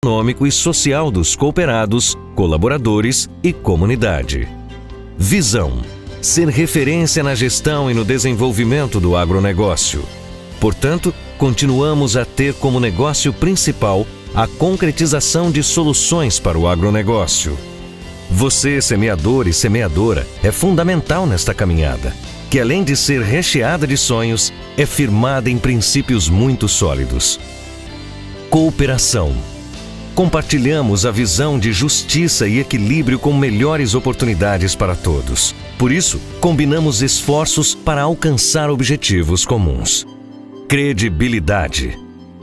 econômico e social dos cooperados, colaboradores e comunidade. Visão: ser referência na gestão e no desenvolvimento do agronegócio. Portanto, continuamos a ter como negócio principal a concretização de soluções para o agronegócio. Você, semeador e semeadora, é fundamental nesta caminhada, que além de ser recheada de sonhos, é firmada em princípios muito sólidos. Cooperação. Compartilhamos a visão de justiça e equilíbrio com melhores oportunidades para todos. Por isso, combinamos esforços para alcançar objetivos comuns. Credibilidade.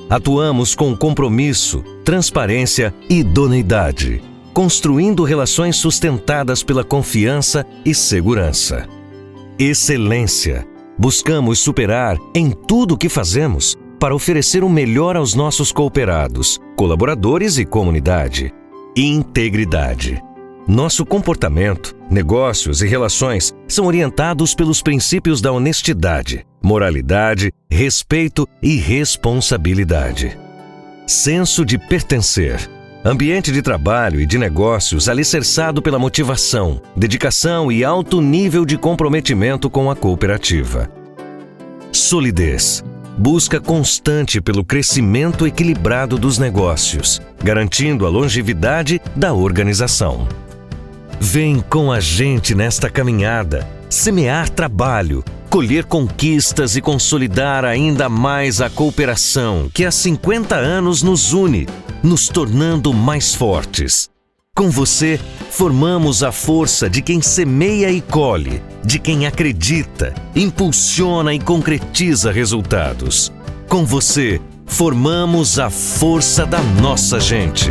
Atuamos com compromisso, transparência e idoneidade, construindo relações sustentadas pela confiança e segurança. Excelência. Buscamos superar em tudo o que fazemos para oferecer o melhor aos nossos cooperados, colaboradores e comunidade. Integridade. Nosso comportamento, negócios e relações são orientados pelos princípios da honestidade, moralidade, respeito e responsabilidade. Senso de pertencer. Ambiente de trabalho e de negócios alicerçado pela motivação, dedicação e alto nível de comprometimento com a cooperativa. Solidez. Busca constante pelo crescimento equilibrado dos negócios, garantindo a longevidade da organização. Vem com a gente nesta caminhada, semear trabalho, colher conquistas e consolidar ainda mais a cooperação que há 50 anos nos une, nos tornando mais fortes. Com você, formamos a força de quem semeia e colhe, de quem acredita, impulsiona e concretiza resultados. Com você, formamos a força da nossa gente.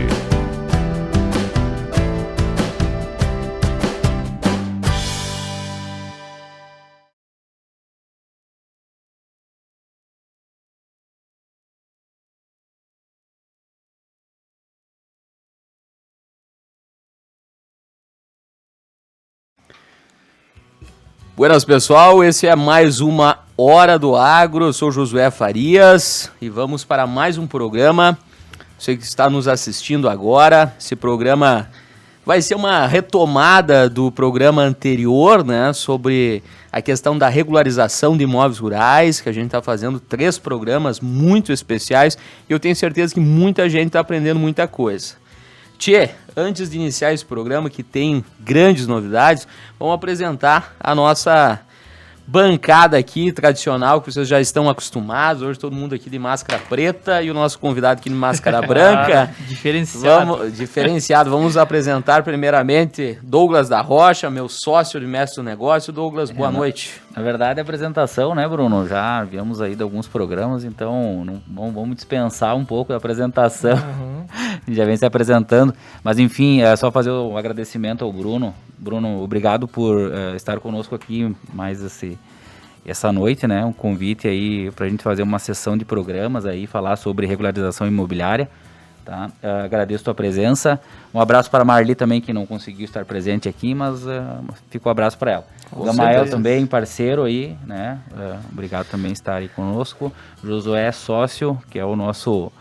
Buenas, pessoal, esse é mais uma Hora do Agro, eu sou Josué Farias e vamos para mais um programa. Você que está nos assistindo agora, esse programa vai ser uma retomada do programa anterior, né, sobre a questão da regularização de imóveis rurais, que a gente está fazendo 3 programas muito especiais e eu tenho certeza que muita gente está aprendendo muita coisa. Tchê, antes de iniciar esse programa, que tem grandes novidades, vamos apresentar a nossa bancada aqui, tradicional, que vocês já estão acostumados. Hoje todo mundo aqui de máscara preta e o nosso convidado aqui de máscara branca. Diferenciado. Vamos apresentar primeiramente Douglas da Rocha, meu sócio de mestre do negócio. Douglas, boa noite. Na verdade, a apresentação, né, Bruno? Já viemos aí de alguns programas, então vamos dispensar um pouco da apresentação. Já vem se apresentando. Mas, enfim, é só fazer o agradecimento ao Bruno. Bruno, obrigado por estar conosco aqui mais essa noite, né? Um convite aí para a gente fazer uma sessão de programas aí, falar sobre regularização imobiliária. Tá? Agradeço a tua presença. Um abraço para a Marli também, que não conseguiu estar presente aqui, mas fica um abraço para ela. O Gamael também, parceiro aí, né? Obrigado também por estar aí conosco. Josué, sócio, que é o nosso,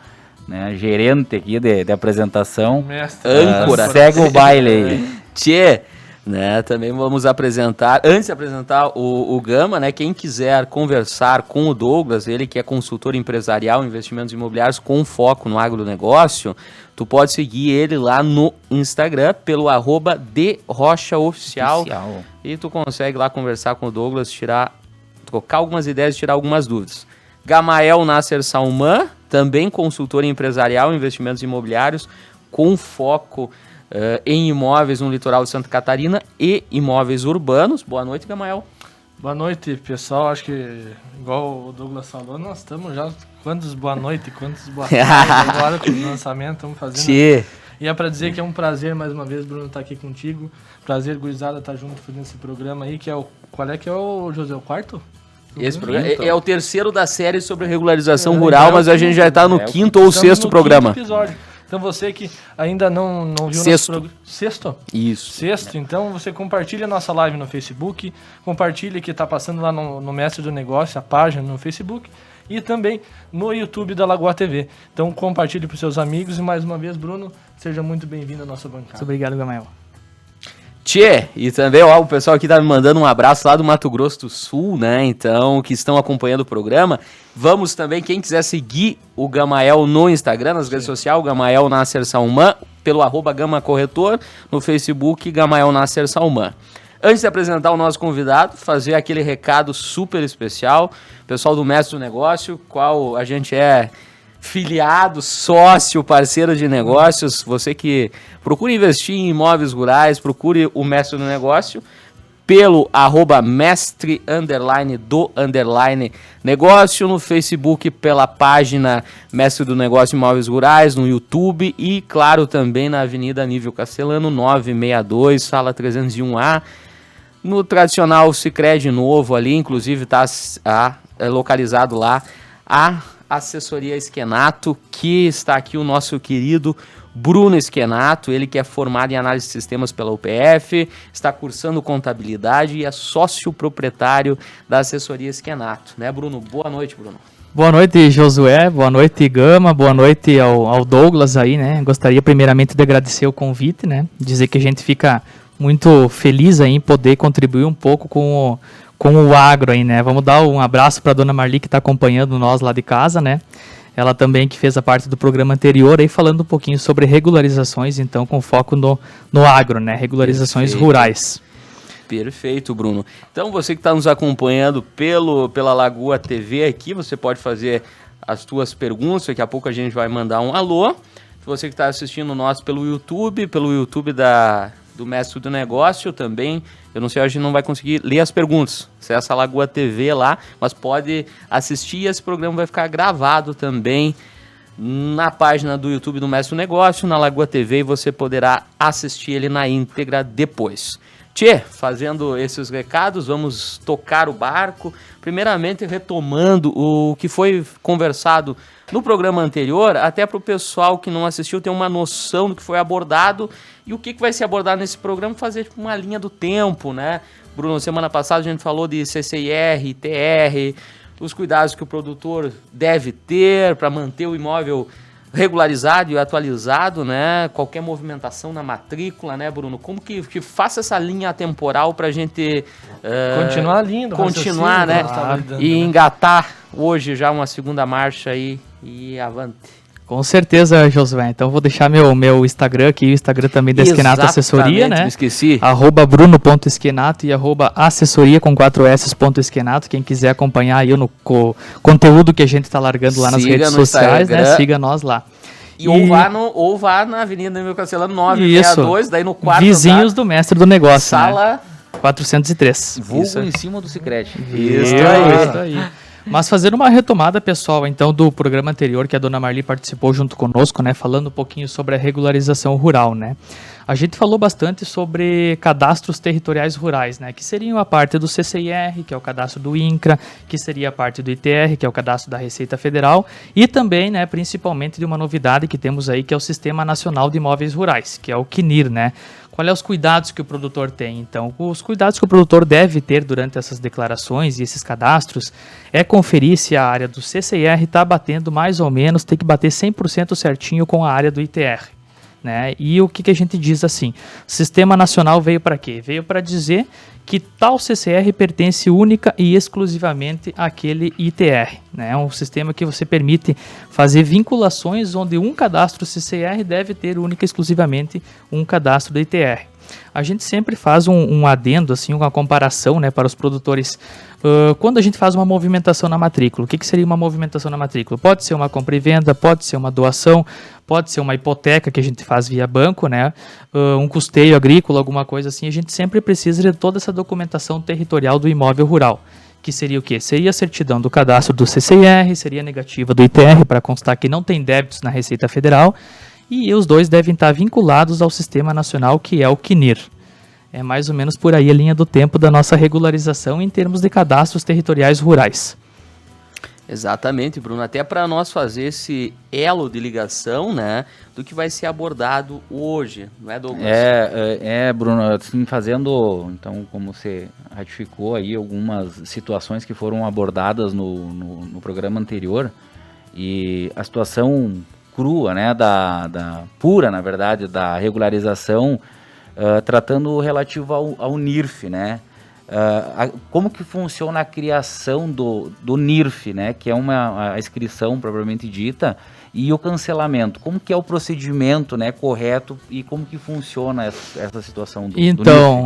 né, gerente aqui de apresentação. Mestre. Âncora. Segue o baile aí. Tchê, né, também vamos apresentar, antes de apresentar o Gama, né, quem quiser conversar com o Douglas, ele que é consultor empresarial em investimentos imobiliários com foco no agronegócio, tu pode seguir ele lá no Instagram pelo @DRochaOficial e tu consegue lá conversar com o Douglas, trocar algumas ideias e tirar algumas dúvidas. Gamael Nasser Salman, também consultor empresarial em investimentos imobiliários com foco em imóveis no litoral de Santa Catarina e imóveis urbanos. Boa noite, Gamael. Boa noite, pessoal. Acho que, igual o Douglas falou, nós estamos já... Quantos boa noite, quantos boa tarde. Agora com o lançamento, estamos fazendo... Tchê. E é para dizer que é um prazer, mais uma vez, Bruno, estar aqui contigo. Prazer, gurizada, estar junto fazendo esse programa aí, que é o... Qual é que é o, José, o quarto? Esse programa é o terceiro da série sobre regularização rural, mas a gente já está no quinto ou sexto programa. Episódio. Então você que ainda não viu Sexto. nosso programa... Sexto? Isso. Sexto, então você compartilha a nossa live no Facebook, compartilha que está passando lá no Mestre do Negócio, a página no Facebook, e também no YouTube da Lagoa TV. Então compartilhe para os seus amigos e mais uma vez, Bruno, seja muito bem-vindo à nossa bancada. Muito obrigado, Gamael. Tchê, e também ó, o pessoal aqui tá me mandando um abraço lá do Mato Grosso do Sul, né? Então, que estão acompanhando o programa. Vamos também, quem quiser seguir o Gamael no Instagram, nas redes sociais, o Gamael Nasser Salman, pelo @Gama Corretor, no Facebook, Gamael Nasser Salman. Antes de apresentar o nosso convidado, fazer aquele recado super especial, pessoal do Mestre do Negócio, qual a gente é filiado, sócio, parceiro de negócios, você que procura investir em imóveis rurais, procure o Mestre do Negócio pelo @mestre_do_negócio, no Facebook pela página Mestre do Negócio Imóveis Rurais, no YouTube e, claro, também na Avenida Nível Castelano, 962, sala 301A, no tradicional Sicredi Novo ali, inclusive está localizado lá a Assessoria Esquenato, que está aqui o nosso querido Bruno Esquenato, ele que é formado em análise de sistemas pela UPF, está cursando contabilidade e é sócio proprietário da Assessoria Esquenato, né, Bruno? Boa noite, Bruno. Boa noite, Josué, boa noite, Gama, boa noite ao Douglas aí, né? Gostaria primeiramente de agradecer o convite, né? Dizer que a gente fica muito feliz aí em poder contribuir um pouco com o agro aí, né? Vamos dar um abraço para a dona Marli que está acompanhando nós lá de casa, né? Ela também que fez a parte do programa anterior aí falando um pouquinho sobre regularizações, então com foco no agro, né? Regularizações rurais. Perfeito, Bruno. Então você que está nos acompanhando pela Lagoa TV aqui, você pode fazer as suas perguntas, daqui a pouco a gente vai mandar um alô. Você que está assistindo nós pelo YouTube do Mestre do Negócio também, eu não sei, a gente não vai conseguir ler as perguntas, acessa a Lagoa TV lá, mas pode assistir e esse programa vai ficar gravado também na página do YouTube do Mestre do Negócio, na Lagoa TV, e você poderá assistir ele na íntegra depois. Tchê, fazendo esses recados, vamos tocar o barco, primeiramente retomando o que foi conversado no programa anterior, até para o pessoal que não assistiu ter uma noção do que foi abordado e o que vai ser abordado nesse programa, fazer uma linha do tempo, né? Bruno, semana passada a gente falou de CCIR, ITR, os cuidados que o produtor deve ter para manter o imóvel regularizado e atualizado, né? Qualquer movimentação na matrícula, né, Bruno? Como que faça essa linha temporal para a gente continuar lindo, continuar, né? E engatar hoje já uma segunda marcha aí e avante. Com certeza, Josué. Então vou deixar meu Instagram aqui, o Instagram também da Esquenato Assessoria, né? Esqueci. @bruno.esquenato e @assessoria com 4s.esquenato. Quem quiser acompanhar aí no conteúdo que a gente está largando lá nas redes sociais, né? Siga nós lá. Ou vá na Avenida Nível Castelano 962, daí no quarto vizinhos do Mestre do Negócio, sala, né? 403. Vulgo em cima do Sicredi. Isso aí. Mas fazer uma retomada, pessoal, então, do programa anterior que a dona Marli participou junto conosco, né, falando um pouquinho sobre a regularização rural, né. A gente falou bastante sobre cadastros territoriais rurais, né, que seriam a parte do CCIR, que é o cadastro do INCRA, que seria a parte do ITR, que é o cadastro da Receita Federal, e também, né, principalmente de uma novidade que temos aí, que é o Sistema Nacional de Imóveis Rurais, que é o CNIR, né. Qual é os cuidados que o produtor tem? Então, os cuidados que o produtor deve ter durante essas declarações e esses cadastros é conferir se a área do CCIR está batendo mais ou menos, tem que bater 100% certinho com a área do ITR. Né? E o que a gente diz assim? O Sistema Nacional veio para quê? Veio para dizer que tal CCR pertence única e exclusivamente àquele ITR. Né? É um sistema que você permite fazer vinculações onde um cadastro CCR deve ter única e exclusivamente um cadastro do ITR. A gente sempre faz um adendo, assim, uma comparação, né, para os produtores. Quando a gente faz uma movimentação na matrícula, o que seria uma movimentação na matrícula? Pode ser uma compra e venda, pode ser uma doação, pode ser uma hipoteca que a gente faz via banco, né, um custeio agrícola, alguma coisa assim. A gente sempre precisa de toda essa documentação territorial do imóvel rural. Que seria o quê? Seria a certidão do cadastro do CCIR, seria a negativa do ITR para constar que não tem débitos na Receita Federal, e os dois devem estar vinculados ao Sistema Nacional, que é o CNIR. É mais ou menos por aí a linha do tempo da nossa regularização em termos de cadastros territoriais rurais. Exatamente, Bruno. Até para nós fazer esse elo de ligação, né, do que vai ser abordado hoje, não é, Douglas? Bruno, assim, fazendo, então, como você ratificou aí algumas situações que foram abordadas no programa anterior, e a situação crua, né, pura, na verdade, da regularização, tratando relativo ao NIRF, né? Como que funciona a criação do NIRF, né, que é a inscrição propriamente dita, e o cancelamento? Como que é o procedimento, né, correto, e como que funciona essa situação do NIRF?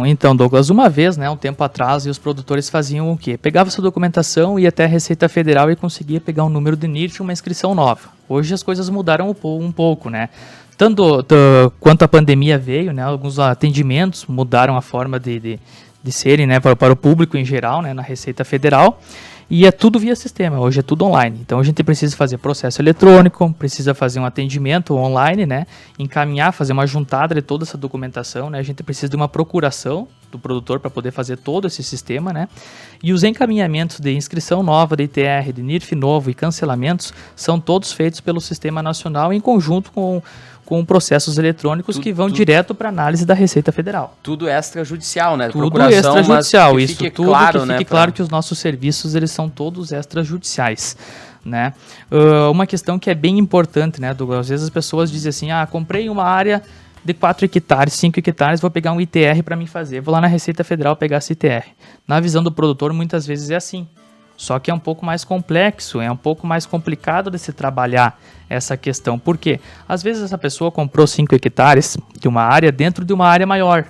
Então, Douglas, uma vez, né, um tempo atrás, os produtores faziam o quê? Pegava sua documentação, ia até a Receita Federal e conseguia pegar um número de NIRF e uma inscrição nova. Hoje as coisas mudaram um pouco, né? Tanto quanto a pandemia veio, né, alguns atendimentos mudaram a forma de serem, né, para o público em geral, né, na Receita Federal, e é tudo via sistema, hoje é tudo online. Então a gente precisa fazer processo eletrônico, precisa fazer um atendimento online, né, encaminhar, fazer uma juntada de toda essa documentação, né, a gente precisa de uma procuração do produtor para poder fazer todo esse sistema, né, e os encaminhamentos de inscrição nova, de ITR, de NIRF novo e cancelamentos são todos feitos pelo Sistema Nacional em conjunto com processos eletrônicos que vão direto para análise da Receita Federal. Tudo extrajudicial, né? Tudo extrajudicial, isso tudo claro, que fique claro que os nossos serviços eles são todos extrajudiciais, né? Uma questão que é bem importante, né, Douglas? Às vezes as pessoas dizem assim, comprei uma área de 4 hectares, 5 hectares, vou pegar um ITR para mim fazer, vou lá na Receita Federal pegar esse ITR. Na visão do produtor, muitas vezes é assim. Só que é um pouco mais complexo, é um pouco mais complicado de se trabalhar essa questão. Por quê? Às vezes essa pessoa comprou 5 hectares de uma área dentro de uma área maior.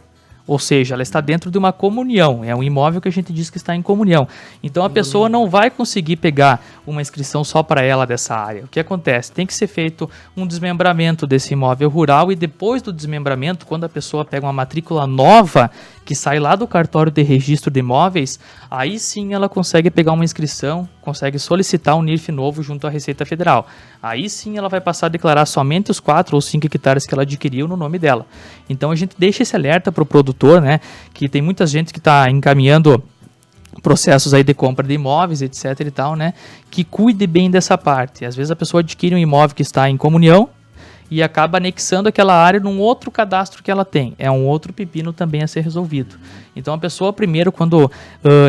Ou seja, ela está dentro de uma comunhão. É um imóvel que a gente diz que está em comunhão. Então a pessoa não vai conseguir pegar uma inscrição só para ela dessa área. O que acontece? Tem que ser feito um desmembramento desse imóvel rural e depois do desmembramento, quando a pessoa pega uma matrícula nova que sai lá do cartório de registro de imóveis, aí sim ela consegue pegar uma inscrição, consegue solicitar um NIRF novo junto à Receita Federal. Aí sim ela vai passar a declarar somente os 4 ou 5 hectares que ela adquiriu no nome dela. Então a gente deixa esse alerta para o produtor, né, que tem muita gente que está encaminhando processos aí de compra de imóveis, etc e tal, né, que cuide bem dessa parte. Às vezes a pessoa adquire um imóvel que está em comunhão e acaba anexando aquela área num outro cadastro que ela tem. É um outro pepino também a ser resolvido. Então a pessoa primeiro, quando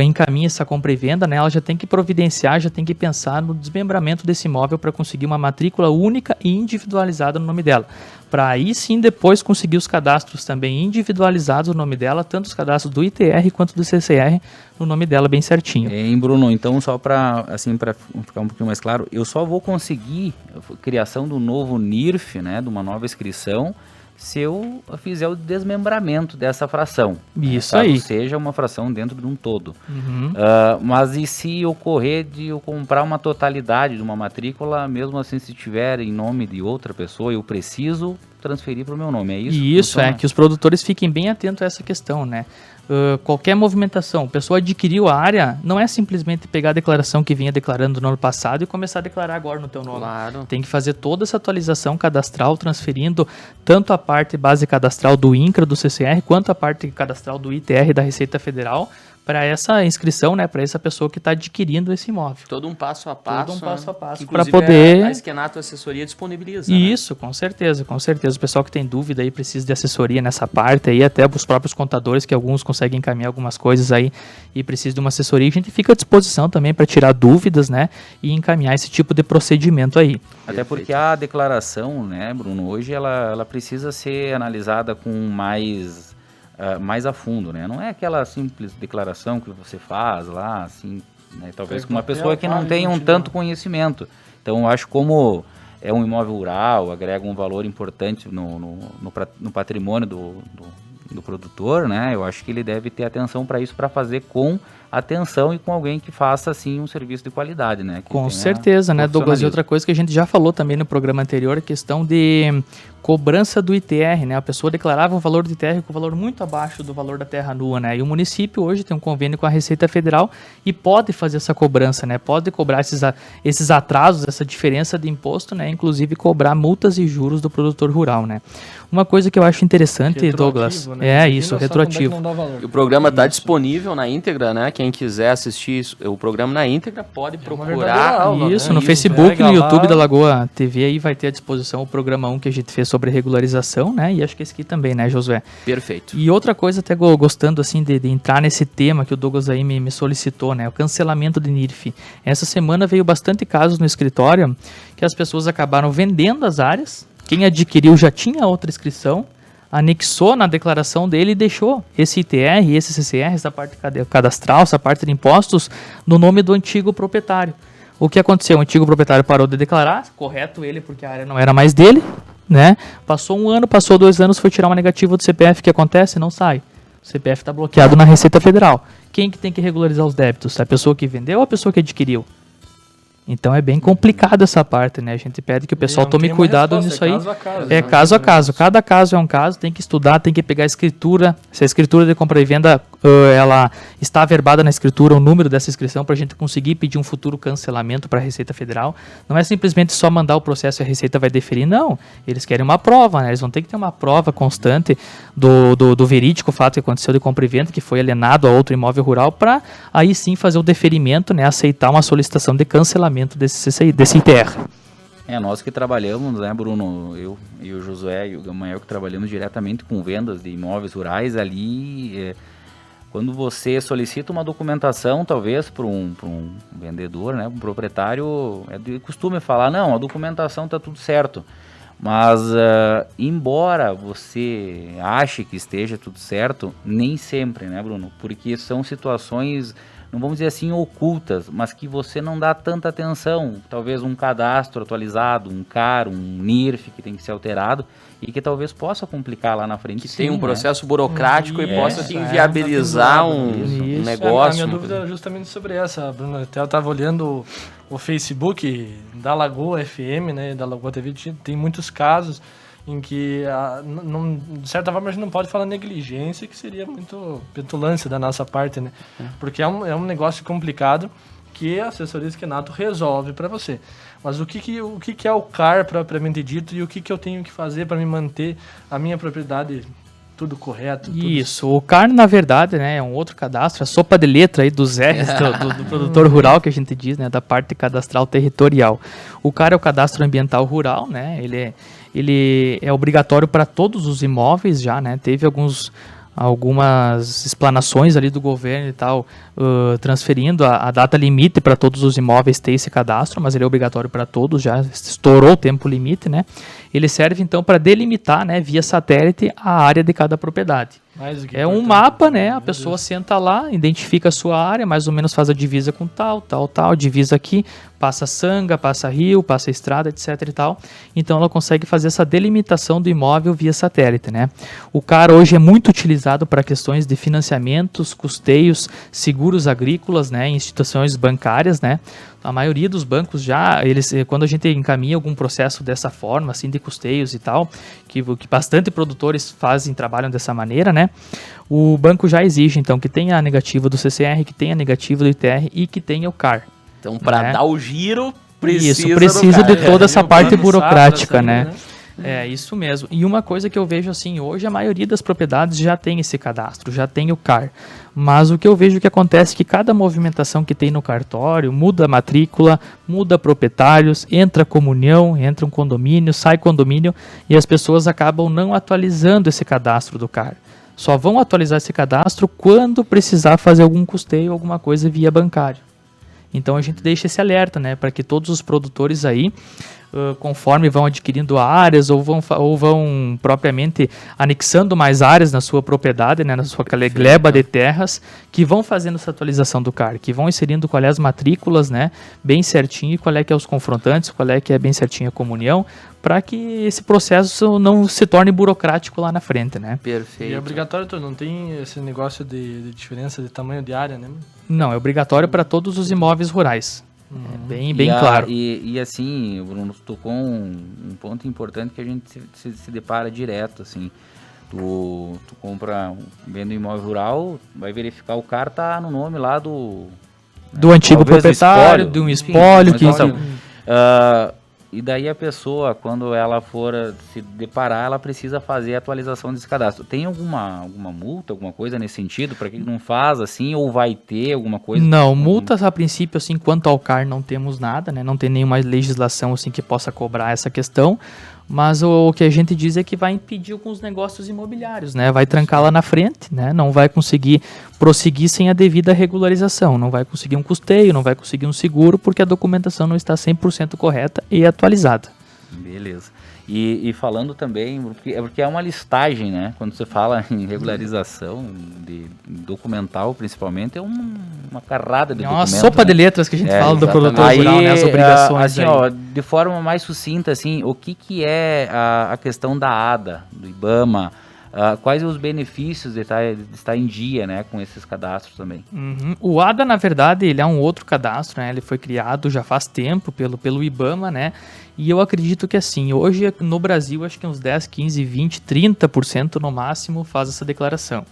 encaminha essa compra e venda, né, ela já tem que providenciar, já tem que pensar no desmembramento desse imóvel para conseguir uma matrícula única e individualizada no nome dela. Para aí sim depois conseguir os cadastros também individualizados no nome dela, tanto os cadastros do ITR quanto do CCR no nome dela bem certinho. Bruno, então só para ficar um pouquinho mais claro, eu só vou conseguir a criação do novo NIRF, né, de uma nova inscrição, se eu fizer o desmembramento dessa fração. Isso caso aí. Seja uma fração dentro de um todo. Uhum. Mas e se ocorrer de eu comprar uma totalidade de uma matrícula, mesmo assim se tiver em nome de outra pessoa, eu preciso transferir para o meu nome, é isso? Isso, que os produtores fiquem bem atentos a essa questão, né? Qualquer movimentação, a pessoa adquiriu a área, não é simplesmente pegar a declaração que vinha declarando no ano passado e começar a declarar agora no teu nome. Claro. Tem que fazer toda essa atualização cadastral, transferindo tanto a parte base cadastral do INCRA, do CCR, quanto a parte cadastral do ITR da Receita Federal, para essa inscrição, né, para essa pessoa que está adquirindo esse imóvel. Todo um passo a passo. Todo um passo a passo. Para poder. A Esquenato Assessoria disponibiliza. Isso, né? Com certeza, com certeza. O pessoal que tem dúvida aí precisa de assessoria nessa parte aí, até os próprios contadores, que alguns conseguem encaminhar algumas coisas aí e precisa de uma assessoria. A gente fica à disposição também para tirar dúvidas, né, e encaminhar esse tipo de procedimento aí. Até porque a declaração, né, Bruno, hoje ela precisa ser analisada com mais a fundo, né? Não é aquela simples declaração que você faz lá, assim, né? Talvez com uma pessoa que não tenha tanto conhecimento. Então, eu acho como é um imóvel rural, agrega um valor importante no patrimônio do produtor, né? Eu acho que ele deve ter atenção para isso, para fazer com atenção e com alguém que faça, assim, um serviço de qualidade, né? Com certeza, né, Douglas? E outra coisa que a gente já falou também no programa anterior, a questão de cobrança do ITR, né? A pessoa declarava um valor do ITR com um valor muito abaixo do valor da terra nua, né? E o município hoje tem um convênio com a Receita Federal e pode fazer essa cobrança, né? Pode cobrar esses atrasos, essa diferença de imposto, né? Inclusive cobrar multas e juros do produtor rural, né? Uma coisa que eu acho interessante, Douglas... Né? É isso, Imagina só quando é que retroativo. não dá valor. E o programa está disponível na íntegra, né? Quem quiser assistir o programa na íntegra pode verdadeira procurar. aula, Isso, né? no Isso, Facebook, pega no YouTube lá. da Lagoa TV, aí vai ter à disposição o programa 1 que a gente fez sobre regularização, né? E acho que esse aqui também, né, Josué? Perfeito. E outra coisa, até gostando assim de entrar nesse tema que o Douglas aí me solicitou, né? O cancelamento de NIRF. Essa semana veio bastante casos no escritório que as pessoas acabaram vendendo as áreas. Quem adquiriu já tinha outra inscrição, anexou na declaração dele e deixou esse ITR, esse CCR, essa parte cadastral, essa parte de impostos, no nome do antigo proprietário. O que aconteceu? O antigo proprietário parou de declarar, correto ele, porque a área não era mais dele, né? Passou 1 ano, passou 2 anos, foi tirar uma negativa do CPF, o que acontece? Não sai. O CPF está bloqueado na Receita Federal. Quem que tem que regularizar os débitos? A pessoa que vendeu ou a pessoa que adquiriu? Então é bem complicado essa parte, né? A gente pede que o pessoal Não tome tem uma cuidado resposta, nisso aí. caso a caso, É né? caso a caso. Cada caso é um caso, tem que estudar, tem que pegar a escritura. Se a escritura de compra e venda ela está averbada na escritura, o número dessa inscrição, para a gente conseguir pedir um futuro cancelamento para a Receita Federal. Não é simplesmente só mandar o processo e a Receita vai deferir, não. Eles querem uma prova, né? Eles vão ter que ter uma prova constante do verídico fato que aconteceu de compra e venda, que foi alienado a outro imóvel rural, para aí sim fazer o deferimento, né? Aceitar uma solicitação de cancelamento desse ITR. Nós que trabalhamos, né, Bruno, eu e o Josué e o Gamael que trabalhamos diretamente com vendas de imóveis rurais ali, quando você solicita uma documentação, talvez, para um vendedor, né, um proprietário, é de costume falar, não, a documentação está tudo certo. Mas, embora você ache que esteja tudo certo, nem sempre, né, Bruno? Porque são situações, não vamos dizer assim, ocultas, mas que você não dá tanta atenção. Talvez um cadastro atualizado, um CAR, um NIRF que tem que ser alterado e que talvez possa complicar lá na frente. Que sim, tem um né? processo burocrático e possa te Isso, inviabilizar tá um Isso. negócio. A minha dúvida é justamente sobre essa, Bruno. Até eu estava olhando o Facebook da Lagoa FM, né, da Lagoa TV, tem muitos casos em que, de certa forma, a gente não pode falar negligência, que seria muito petulância da nossa parte, né? Porque é um negócio complicado que a assessoria Esquenato resolve para você. Mas o que é o CAR propriamente dito e o que eu tenho que fazer para me manter a minha propriedade tudo correto? Isso, o CAR, na verdade, né, é um outro cadastro, a sopa de letra aí dos R's do produtor rural, que a gente diz, né, da parte cadastral territorial. O CAR é o cadastro ambiental rural, né, ele é obrigatório para todos os imóveis já, né, teve algumas explanações ali do governo e tal, transferindo a data limite para todos os imóveis ter esse cadastro, mas ele é obrigatório para todos, já estourou o tempo limite, né? Ele serve então para delimitar, né, via satélite a área de cada propriedade. É um mapa, né? A pessoa senta lá, identifica a sua área, mais ou menos faz a divisa com tal, divisa aqui, passa sanga, passa rio, passa estrada, etc e tal. Então ela consegue fazer essa delimitação do imóvel via satélite, né? O CAR hoje é muito utilizado para questões de financiamentos, custeios, seguros agrícolas, né? Instituições bancárias, né? A maioria dos bancos já, quando a gente encaminha algum processo dessa forma, assim, de custeios e tal, que bastante produtores trabalham dessa maneira, né? O banco já exige, então, que tenha a negativa do CCR, que tenha a negativa do ITR e que tenha o CAR. Então, para dar o giro, precisa do de CAR. toda essa parte banco burocrática, sabe, né? É, isso mesmo. E uma coisa que eu vejo assim, hoje a maioria das propriedades já tem esse cadastro, já tem o CAR. Mas o que eu vejo que acontece é que cada movimentação que tem no cartório muda a matrícula, muda proprietários, entra comunhão, entra um condomínio, sai condomínio e as pessoas acabam não atualizando esse cadastro do CAR. Só vão atualizar esse cadastro quando precisar fazer algum custeio, alguma coisa via bancário. Então a gente deixa esse alerta, né, para que todos os produtores aí, conforme vão adquirindo áreas ou vão propriamente anexando mais áreas na sua propriedade, né, na sua gleba de terras, que vão fazendo essa atualização do CAR, que vão inserindo qual é as matrículas, né, bem certinho, e qual é que é os confrontantes, qual é que é bem certinho a comunhão, para que esse processo não se torne burocrático lá na frente, né? Perfeito. E é obrigatório, não tem esse negócio de diferença de tamanho de área, né? Não, é obrigatório para todos os imóveis rurais. É bem claro. E assim, Bruno, tu tocou um ponto importante que a gente se depara direto, assim. Tu vendo um imóvel rural, vai verificar o CAR tá no nome lá do antigo talvez proprietário, espólio, de um enfim, espólio. mas então, E daí a pessoa, quando ela for se deparar, ela precisa fazer a atualização desse cadastro. Tem alguma multa, alguma coisa nesse sentido? Para quem não faz assim, ou vai ter alguma coisa? Não, multas a princípio, assim, quanto ao CAR não temos nada, né? Não tem nenhuma legislação assim que possa cobrar essa questão. Mas o que a gente diz é que vai impedir alguns negócios imobiliários, né? Vai trancar lá na frente, né? Não vai conseguir prosseguir sem a devida regularização. Não vai conseguir um custeio, não vai conseguir um seguro, porque a documentação não está 100% correta e atualizada. Beleza. E falando também, porque é uma listagem, né? Quando você fala em regularização de documental, principalmente, é uma carrada de documentos. É uma sopa de letras que a gente fala do produtor Aí, rural, né? As obrigações assim, aí. ó, de forma mais sucinta, assim, o que é a questão da ADA, do IBAMA, quais os benefícios de estar em dia, né, com esses cadastros também? Uhum. O ADA, na verdade, ele é um outro cadastro, né? Ele foi criado já faz tempo pelo IBAMA, né? E eu acredito que assim, hoje no Brasil, acho que uns 10, 15, 20, 30% no máximo faz essa declaração.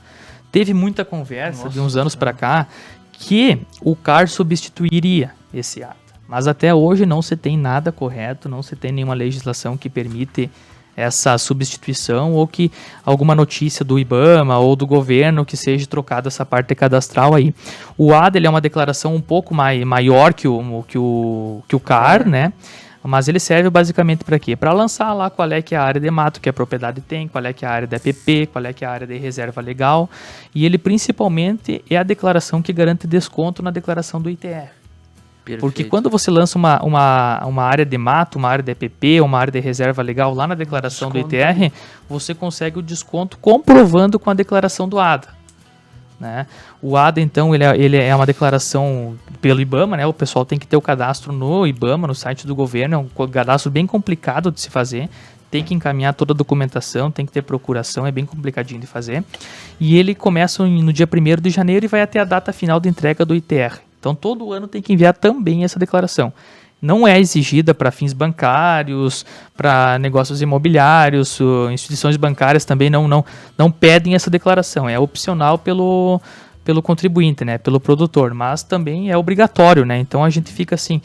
Teve muita conversa de uns anos para cá que o CAR substituiria esse ADA. Mas até hoje não se tem nada correto, não se tem nenhuma legislação que permite essa substituição ou que alguma notícia do IBAMA ou do governo que seja trocada essa parte cadastral aí. O ADA ele é uma declaração um pouco maior que o CAR, né? Mas ele serve basicamente para quê? Para lançar lá qual é que é a área de mato que a propriedade tem, qual é que é a área da EPP, qual é que é a área de reserva legal. E ele principalmente é a declaração que garante desconto na declaração do ITR. Perfeito. Porque quando você lança uma área de mato, uma área de EPP, uma área de reserva legal lá na declaração do ITR, você consegue o desconto comprovando com a declaração do ADA. Né? O ADA, então, ele é uma declaração pelo IBAMA, né? O pessoal tem que ter o cadastro no IBAMA, no site do governo, é um cadastro bem complicado de se fazer, tem que encaminhar toda a documentação, tem que ter procuração, é bem complicadinho de fazer. E ele começa no dia 1º de janeiro e vai até a data final de entrega do ITR. Então, todo ano tem que enviar também essa declaração. Não é exigida para fins bancários, para negócios imobiliários, instituições bancárias também não pedem essa declaração. É opcional pelo contribuinte, né, pelo produtor, mas também é obrigatório, né? Então a gente fica assim,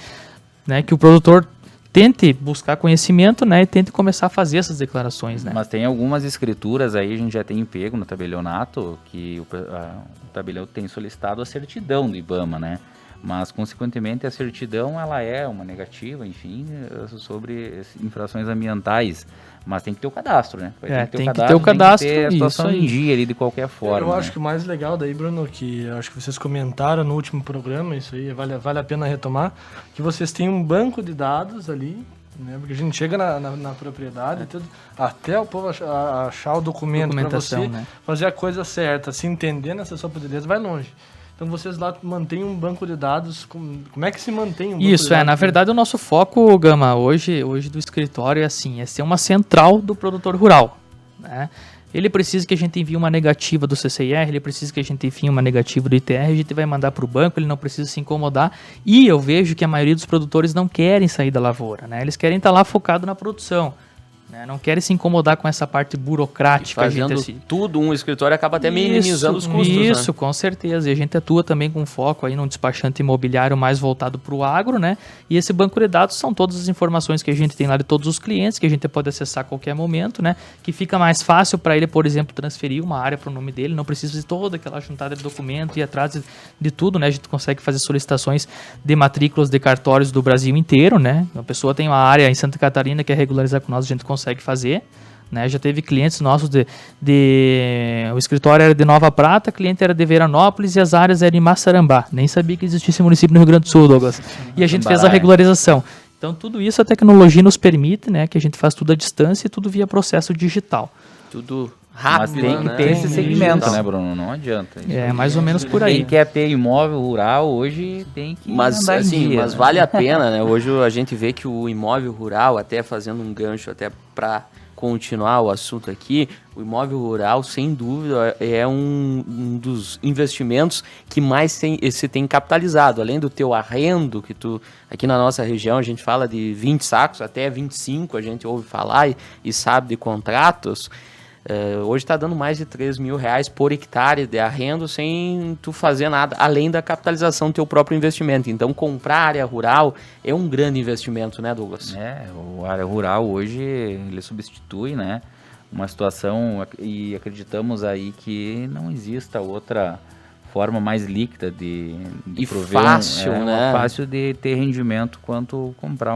né, que o produtor tente buscar conhecimento, né, e tente começar a fazer essas declarações, né? Mas tem algumas escrituras aí, a gente já tem pego no tabelionato, que o tabelião tem solicitado a certidão do IBAMA, né? Mas, consequentemente, a certidão ela é uma negativa, enfim, sobre infrações ambientais. Mas tem que ter o cadastro, né? Tem que ter o cadastro, tem que ter a situação em dia ali de qualquer forma. Eu acho que o mais legal daí, Bruno, que acho que vocês comentaram no último programa, isso aí vale a pena retomar, que vocês têm um banco de dados ali, né? Porque a gente chega na propriedade, tudo, até o povo achar o documento para você, né, fazer a coisa certa, se entender nessa sopa de letras, vai longe. Então vocês lá mantêm um banco de dados, como é que se mantém um banco de dados? Isso, na verdade o nosso foco, Gama, hoje do escritório é assim, é ser uma central do produtor rural, né? Ele precisa que a gente envie uma negativa do CCIR, ele precisa que a gente envie uma negativa do ITR, a gente vai mandar para o banco, ele não precisa se incomodar, e eu vejo que a maioria dos produtores não querem sair da lavoura, né? Eles querem estar lá focado na produção. Não querem se incomodar com essa parte burocrática. E fazendo tudo, um escritório acaba até minimizando os custos. Isso, né? Com certeza. E a gente atua também com foco aí num despachante imobiliário mais voltado para o agro, né? E esse banco de dados são todas as informações que a gente tem lá de todos os clientes, que a gente pode acessar a qualquer momento, né? Que fica mais fácil para ele, por exemplo, transferir uma área para o nome dele, não precisa de toda aquela juntada de documento e atrás de tudo, né? A gente consegue fazer solicitações de matrículas de cartórios do Brasil inteiro, né? A pessoa tem uma área em Santa Catarina que quer regularizar com nós, a gente consegue fazer, né? Já teve clientes nossos o escritório era de Nova Prata, cliente era de Veranópolis e as áreas eram em Masarambá. Nem sabia que existisse esse município no Rio Grande do Sul, Douglas. E a gente fez a regularização. Então tudo isso a tecnologia nos permite, né? Que a gente faz tudo à distância e tudo via processo digital. Tudo rápido. Mas tem que ter esse segmento, né, Bruno? Não adianta. Mais ou menos por aí. Quem quer ter imóvel rural hoje tem que andar em dia, mas vale a pena, né? Hoje a gente vê que o imóvel rural, até fazendo um gancho até para continuar o assunto aqui, o imóvel rural, sem dúvida, é um dos investimentos que mais se tem capitalizado. Além do teu arrendo, que aqui na nossa região a gente fala de 20 sacos, até 25 a gente ouve falar e sabe de contratos. Hoje está dando mais de 3 mil reais por hectare de arrendo sem tu fazer nada, além da capitalização do teu próprio investimento. Então, comprar área rural é um grande investimento, né, Douglas? O área rural hoje, ele substitui, né, uma situação, e acreditamos aí que não exista outra forma mais líquida de prover fácil, né? Fácil de ter rendimento quanto comprar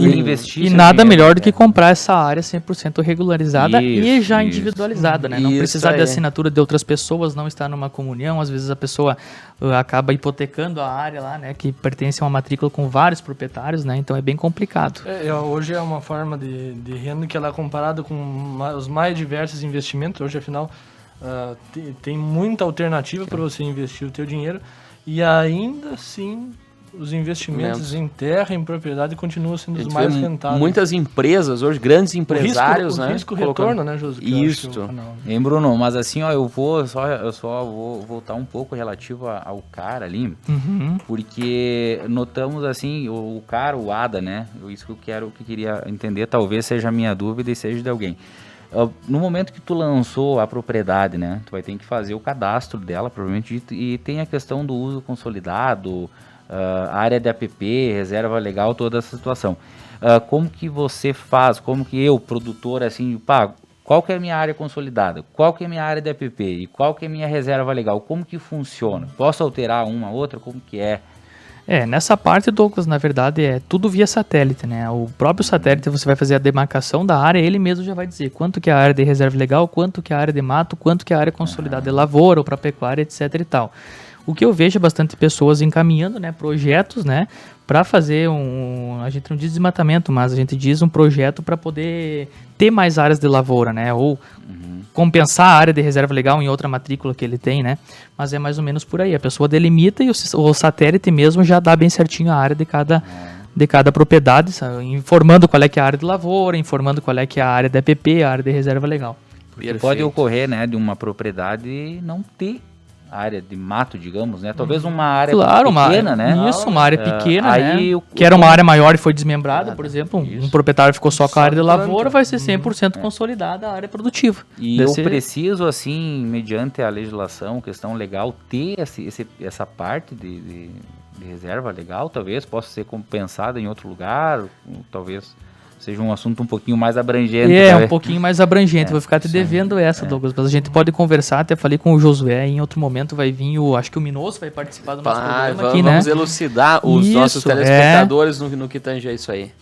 investir. E nada melhor do que comprar essa área 100% regularizada e já individualizada, né? Não precisar de assinatura de outras pessoas, não estar numa comunhão. Às vezes a pessoa acaba hipotecando a área lá, né? Que pertence a uma matrícula com vários proprietários, né? Então é bem complicado. Hoje é uma forma de renda que ela é comparada com os mais diversos investimentos. Hoje, afinal, tem muita alternativa para você investir o teu dinheiro e ainda assim os investimentos em terra, em propriedade, continuam sendo os mais rentáveis. Muitas empresas, hoje grandes empresários, né? O risco retorno, né, José? Isso. Hein, Bruno, mas assim, ó, eu só vou voltar um pouco relativo ao cara ali, porque notamos assim, o cara, o ADA, né? Isso que eu queria entender, talvez seja a minha dúvida e seja de alguém. No momento que tu lançou a propriedade, né, tu vai ter que fazer o cadastro dela, provavelmente, e tem a questão do uso consolidado, área de APP, reserva legal, toda essa situação. Como que você faz, como que eu, produtor, assim, qual que é a minha área consolidada, qual que é a minha área de APP e qual que é a minha reserva legal, como que funciona? Posso alterar uma, outra, como que é? Nessa parte, Douglas, na verdade, é tudo via satélite, né? O próprio satélite, você vai fazer a demarcação da área, ele mesmo já vai dizer quanto que é a área de reserva legal, quanto que é a área de mato, quanto que é a área consolidada de lavoura ou para pecuária, etc e tal. O que eu vejo é bastante pessoas encaminhando, né, projetos, né, para fazer a gente não diz desmatamento, mas a gente diz um projeto para poder ter mais áreas de lavoura, né, ou compensar a área de reserva legal em outra matrícula que ele tem, né, mas é mais ou menos por aí, a pessoa delimita e o satélite mesmo já dá bem certinho a área de cada propriedade, informando qual é que é a área de lavoura, informando qual é que é a área de APP, a área de reserva legal. Porque pode ocorrer, né, de uma propriedade não ter área de mato, digamos, né? Talvez uma área pequena, né? Isso, uma área pequena, né? Que era uma área maior e foi desmembrada, por exemplo. Um proprietário ficou só com a área de lavoura, vai ser 100% consolidada a área produtiva. E eu preciso, assim, mediante a legislação, questão legal, ter essa parte de reserva legal, talvez possa ser compensada em outro lugar, talvez seja um assunto um pouquinho mais abrangente. Um pouquinho mais abrangente. Vou ficar te devendo Douglas, mas a gente pode conversar, até falei com o Josué, em outro momento vai vir acho que o Minosso vai participar do nosso programa aqui, né? Vamos elucidar os nossos telespectadores no que tange a isso aí.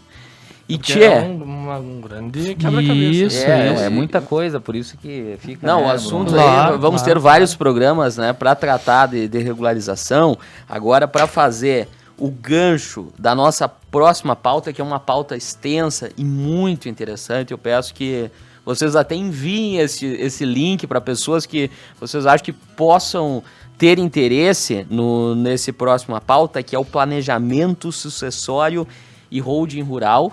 E um grande quebra-cabeça. É muita coisa, por isso que fica... Não, o assunto aí, vamos ter vários programas, né, para tratar de regularização. Agora, para fazer o gancho da nossa próxima pauta, que é uma pauta extensa e muito interessante. Eu peço que vocês até enviem esse link para pessoas que vocês acham que possam ter interesse nesse próxima pauta, que é o planejamento sucessório e holding rural.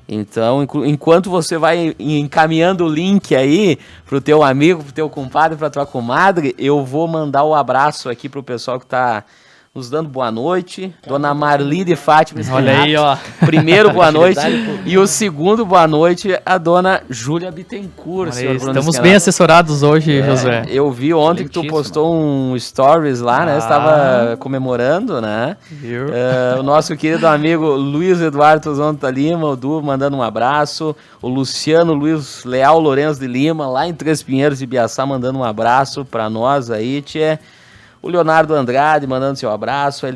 Então, enquanto você vai encaminhando o link aí pro teu amigo, pro teu compadre, pra tua comadre, eu vou mandar o abraço aqui pro pessoal que tá nos dando boa noite, Dona Marli de Fátima. Olha aí, ó. Primeiro, boa noite. E o segundo, boa noite, a Dona Júlia Bittencourt. Estamos bem assessorados hoje, Josué. Eu vi ontem que tu postou um stories lá, né? Você estava comemorando, né? O nosso querido amigo Luiz Eduardo Zonta Lima, o Du, mandando um abraço. O Luciano Luiz Leal Lourenço de Lima, lá em Três Pinheiros de Biaçá, mandando um abraço para nós aí, tchê. O Leonardo Andrade mandando seu abraço, a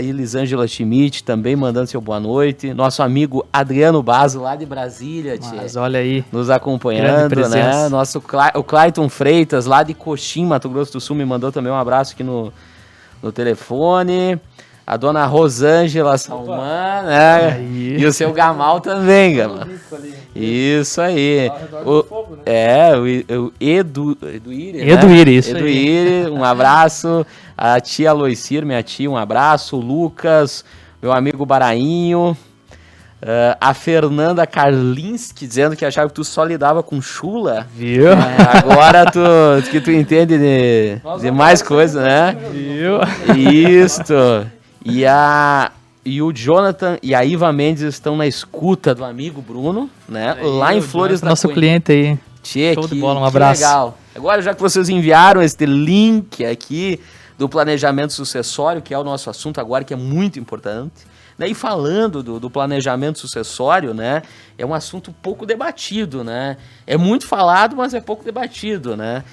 Elisângela Schmidt também mandando seu boa noite. Nosso amigo Adriano Basso, lá de Brasília, mas olha aí, nos acompanhando, né? O Clayton Freitas, lá de Coxim, Mato Grosso do Sul, me mandou também um abraço aqui no telefone. A Dona Rosângela Salman, né? Aí. E o seu Gamal também, Gamal. Isso aí. O Eduíri, um abraço. A tia Aloicir, minha tia, um abraço. O Lucas, meu amigo Barainho. A Fernanda Karlinski dizendo que achava que tu só lidava com chula. Viu? Agora que tu entende de mais coisas, né? Viu? Isto. E o Jonathan e a Iva Mendes estão na escuta do amigo Bruno, né? Lá em Flores da Nosso cliente aí. Tchê, Show de bola, um abraço. Legal. Agora, já que vocês enviaram este link aqui do planejamento sucessório, que é o nosso assunto agora, que é muito importante, né? E falando do planejamento sucessório, né? É um assunto pouco debatido, né? É muito falado, mas é pouco debatido, né?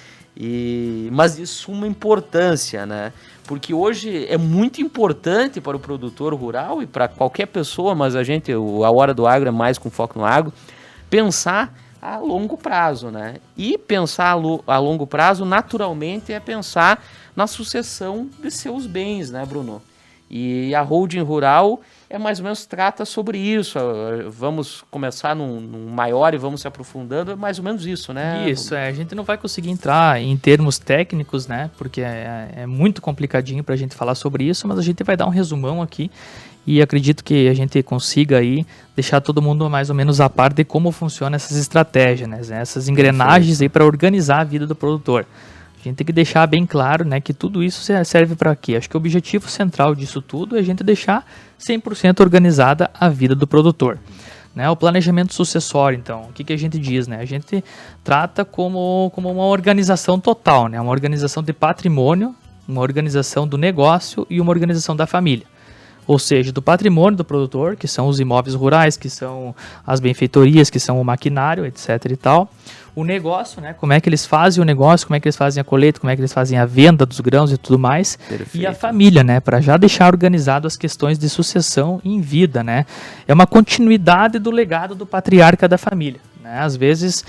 Mas de suma importância, né? Porque hoje é muito importante para o produtor rural e para qualquer pessoa, mas a Hora do Agro é mais com foco no agro, pensar a longo prazo, né? E pensar a longo prazo, naturalmente, é pensar na sucessão de seus bens, né, Bruno? E a holding rural mais ou menos trata sobre isso. Vamos começar num maior e vamos se aprofundando, é mais ou menos isso, né? Isso, a gente não vai conseguir entrar em termos técnicos, né? Porque é muito complicadinho para a gente falar sobre isso, mas a gente vai dar um resumão aqui e acredito que a gente consiga aí deixar todo mundo mais ou menos a par de como funcionam essas estratégias, né? Essas engrenagens aí para organizar a vida do produtor. A gente tem que deixar bem claro, né, que tudo isso serve para quê? Acho que o objetivo central disso tudo é a gente deixar 100% organizada a vida do produtor. Né? O planejamento sucessório, então, o que a gente diz? Né? A gente trata como uma organização total, né? Uma organização de patrimônio, uma organização do negócio e uma organização da família. Ou seja, do patrimônio do produtor, que são os imóveis rurais, que são as benfeitorias, que são o maquinário, etc. e tal. O negócio, né? Como é que eles fazem o negócio, como é que eles fazem a colheita, como é que eles fazem a venda dos grãos e tudo mais. Perfeito. E a família, né? Para já deixar organizado as questões de sucessão em vida, né? É uma continuidade do legado do patriarca da família, né? Às vezes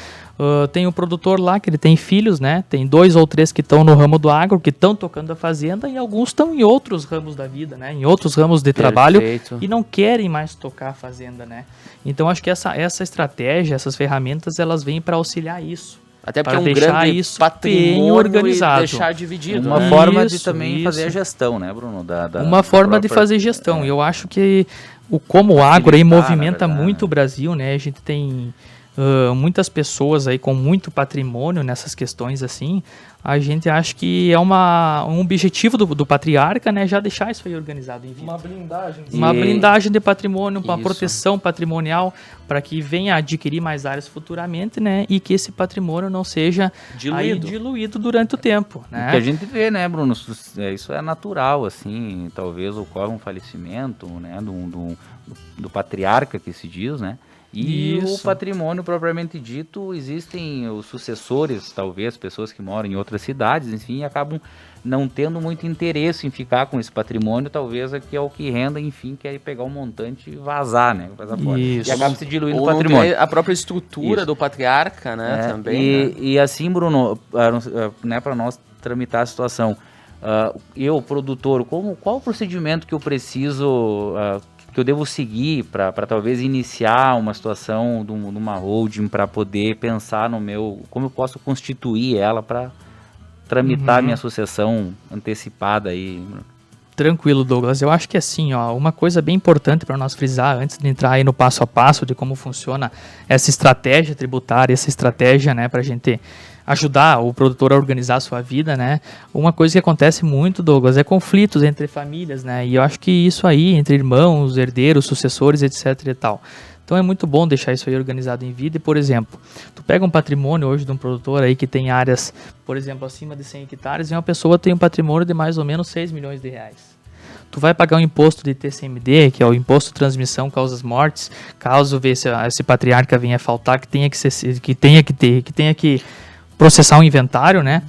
tem o produtor lá que ele tem filhos, né? Tem 2 ou 3 que estão no ramo do agro, que estão tocando a fazenda, e alguns estão em outros ramos da vida, né? Em outros ramos de trabalho e não querem mais tocar a fazenda, né? Então acho que essa estratégia, essas ferramentas, elas vêm para auxiliar isso. Até porque para é um deixar grande isso patrimônio bem organizado. E deixar dividido. Uma né? forma de também fazer a gestão, né, Bruno? Uma forma de fazer gestão. Eu acho que como o agro aí movimenta muito o Brasil, né? A gente tem muitas pessoas aí com muito patrimônio nessas questões assim. A gente acha que é um objetivo do patriarca, né? Já deixar isso aí organizado em vida. Uma blindagem. Uma blindagem de patrimônio, uma proteção patrimonial para que venha a adquirir mais áreas futuramente, né? E que esse patrimônio não seja diluído durante o tempo, né? O que a gente vê, né, Bruno? Isso é natural, assim. Talvez ocorra um falecimento, né? Do patriarca que se diz, né? E o patrimônio propriamente dito, existem os sucessores, talvez, pessoas que moram em outras cidades, enfim, e acabam não tendo muito interesse em ficar com esse patrimônio, talvez aqui é o que renda, enfim, quer pegar um montante e vazar, né? E acaba se diluindo o patrimônio. A própria estrutura do patriarca, né, também. E assim, Bruno, né, para nós tramitar a situação, eu, produtor, qual o procedimento que eu preciso... que eu devo seguir para talvez iniciar uma situação de uma holding, para poder pensar como eu posso constituir ela para tramitar minha sucessão antecipada aí. Tranquilo, Douglas. Eu acho que assim, uma coisa bem importante para nós frisar antes de entrar aí no passo a passo de como funciona essa estratégia tributária, essa estratégia, né, para a gente ajudar o produtor a organizar a sua vida, né? Uma coisa que acontece muito, Douglas, é conflitos entre famílias, né? E eu acho que isso aí, entre irmãos, herdeiros, sucessores, etc e tal. Então é muito bom deixar isso aí organizado em vida. E, por exemplo, tu pega um patrimônio hoje de um produtor aí que tem áreas, por exemplo, acima de 100 hectares, e uma pessoa tem um patrimônio de mais ou menos 6 milhões de reais. Tu vai pagar um imposto de TCMD, que é o Imposto de Transmissão Causas Mortes, caso esse patriarca venha a faltar, que tenha que processar um inventário, né?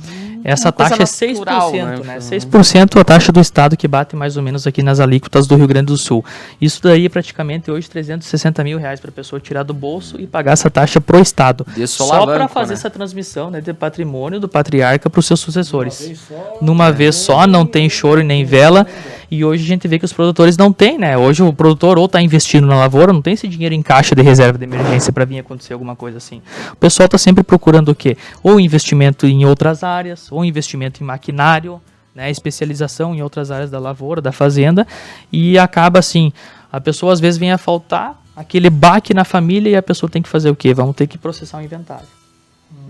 Essa taxa é 6%, né? 6% a taxa do Estado, que bate mais ou menos aqui nas alíquotas do Rio Grande do Sul. Isso daí é praticamente hoje 360 mil reais para a pessoa tirar do bolso e pagar essa taxa pro Estado. Só para fazer essa transmissão, né, de patrimônio do patriarca para os seus sucessores. Numa vez só, não tem choro e nem vela. E hoje a gente vê que os produtores não têm, né? Hoje o produtor ou está investindo na lavoura, não tem esse dinheiro em caixa de reserva de emergência para vir acontecer alguma coisa assim. O pessoal está sempre procurando o quê? Ou investimento em outras áreas, ou investimento em maquinário, né? Especialização em outras áreas da lavoura, da fazenda, e acaba assim, a pessoa às vezes vem a faltar aquele baque na família e a pessoa tem que fazer o quê? Vamos ter que processar um inventário.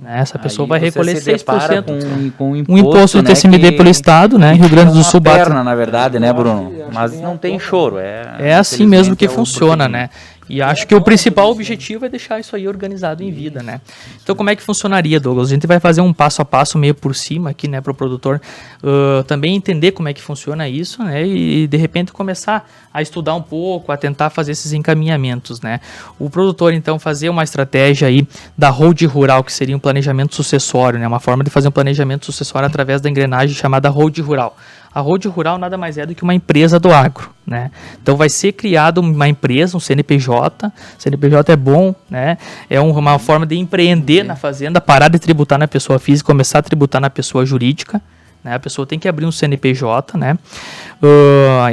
Essa pessoa vai recolher 6% com um imposto de TCMD pelo Estado, né? Rio Grande do Sul bate. Na verdade, né, Bruno? Mas não tem choro. É assim mesmo que funciona, né? E acho que o principal objetivo é deixar isso aí organizado em vida, né? Então, como é que funcionaria, Douglas? A gente vai fazer um passo a passo meio por cima aqui, né, para o produtor também entender como é que funciona isso, né? E, de repente, começar a estudar um pouco, a tentar fazer esses encaminhamentos, né? O produtor, então, fazer uma estratégia aí da hold rural, que seria um planejamento sucessório, né? Uma forma de fazer um planejamento sucessório através da engrenagem chamada hold rural. A hold rural nada mais é do que uma empresa do agro, né? Então vai ser criado uma empresa, um CNPJ. CNPJ é bom, né? É uma forma de empreender na fazenda, parar de tributar na pessoa física, começar a tributar na pessoa jurídica. Né? A pessoa tem que abrir um CNPJ, né?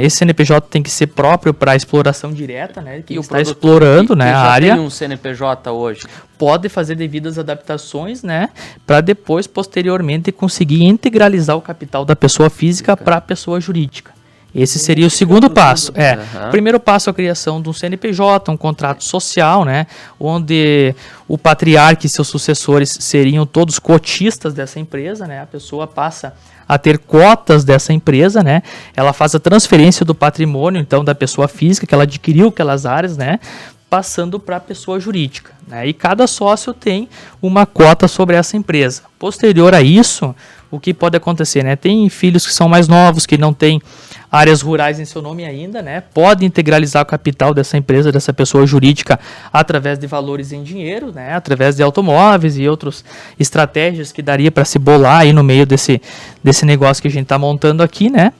Esse CNPJ tem que ser próprio para exploração direta, né? Quem está explorando, né, a área. Tem um CNPJ hoje. Pode fazer devidas adaptações, né, para depois, posteriormente, conseguir integralizar o capital da pessoa física para a pessoa jurídica. Esse seria o segundo passo. O primeiro passo é a criação de um CNPJ, um contrato social, né, onde o patriarca e seus sucessores seriam todos cotistas dessa empresa, né, a pessoa passa a ter cotas dessa empresa, né, ela faz a transferência do patrimônio, então, da pessoa física, que ela adquiriu aquelas áreas, né, passando para a pessoa jurídica, né? E cada sócio tem uma cota sobre essa empresa. Posterior a isso, o que pode acontecer, né? Tem filhos que são mais novos, que não têm áreas rurais em seu nome ainda, né? Pode integralizar o capital dessa empresa, dessa pessoa jurídica, através de valores em dinheiro, né? Através de automóveis e outras estratégias que daria para se bolar aí no meio desse negócio que a gente está montando aqui, né?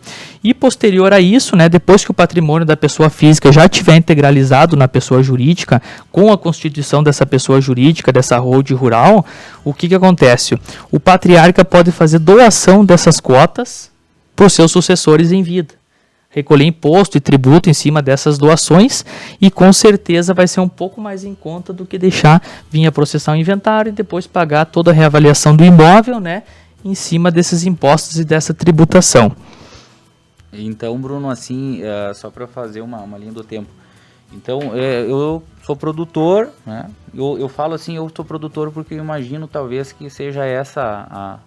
E posterior a isso, né? Depois que o patrimônio da pessoa física já estiver integralizado na pessoa jurídica, com a constituição dessa pessoa jurídica, dessa hold rural, o que acontece? O patriarca pode fazer doação dessas cotas para os seus sucessores em vida. Recolher imposto e tributo em cima dessas doações e com certeza vai ser um pouco mais em conta do que deixar vir a processar o inventário e depois pagar toda a reavaliação do imóvel, né, em cima desses impostos e dessa tributação. Então, Bruno, assim, só para fazer uma linha do tempo. Então, eu sou produtor, né? Eu falo assim, eu sou produtor porque eu imagino talvez que seja essa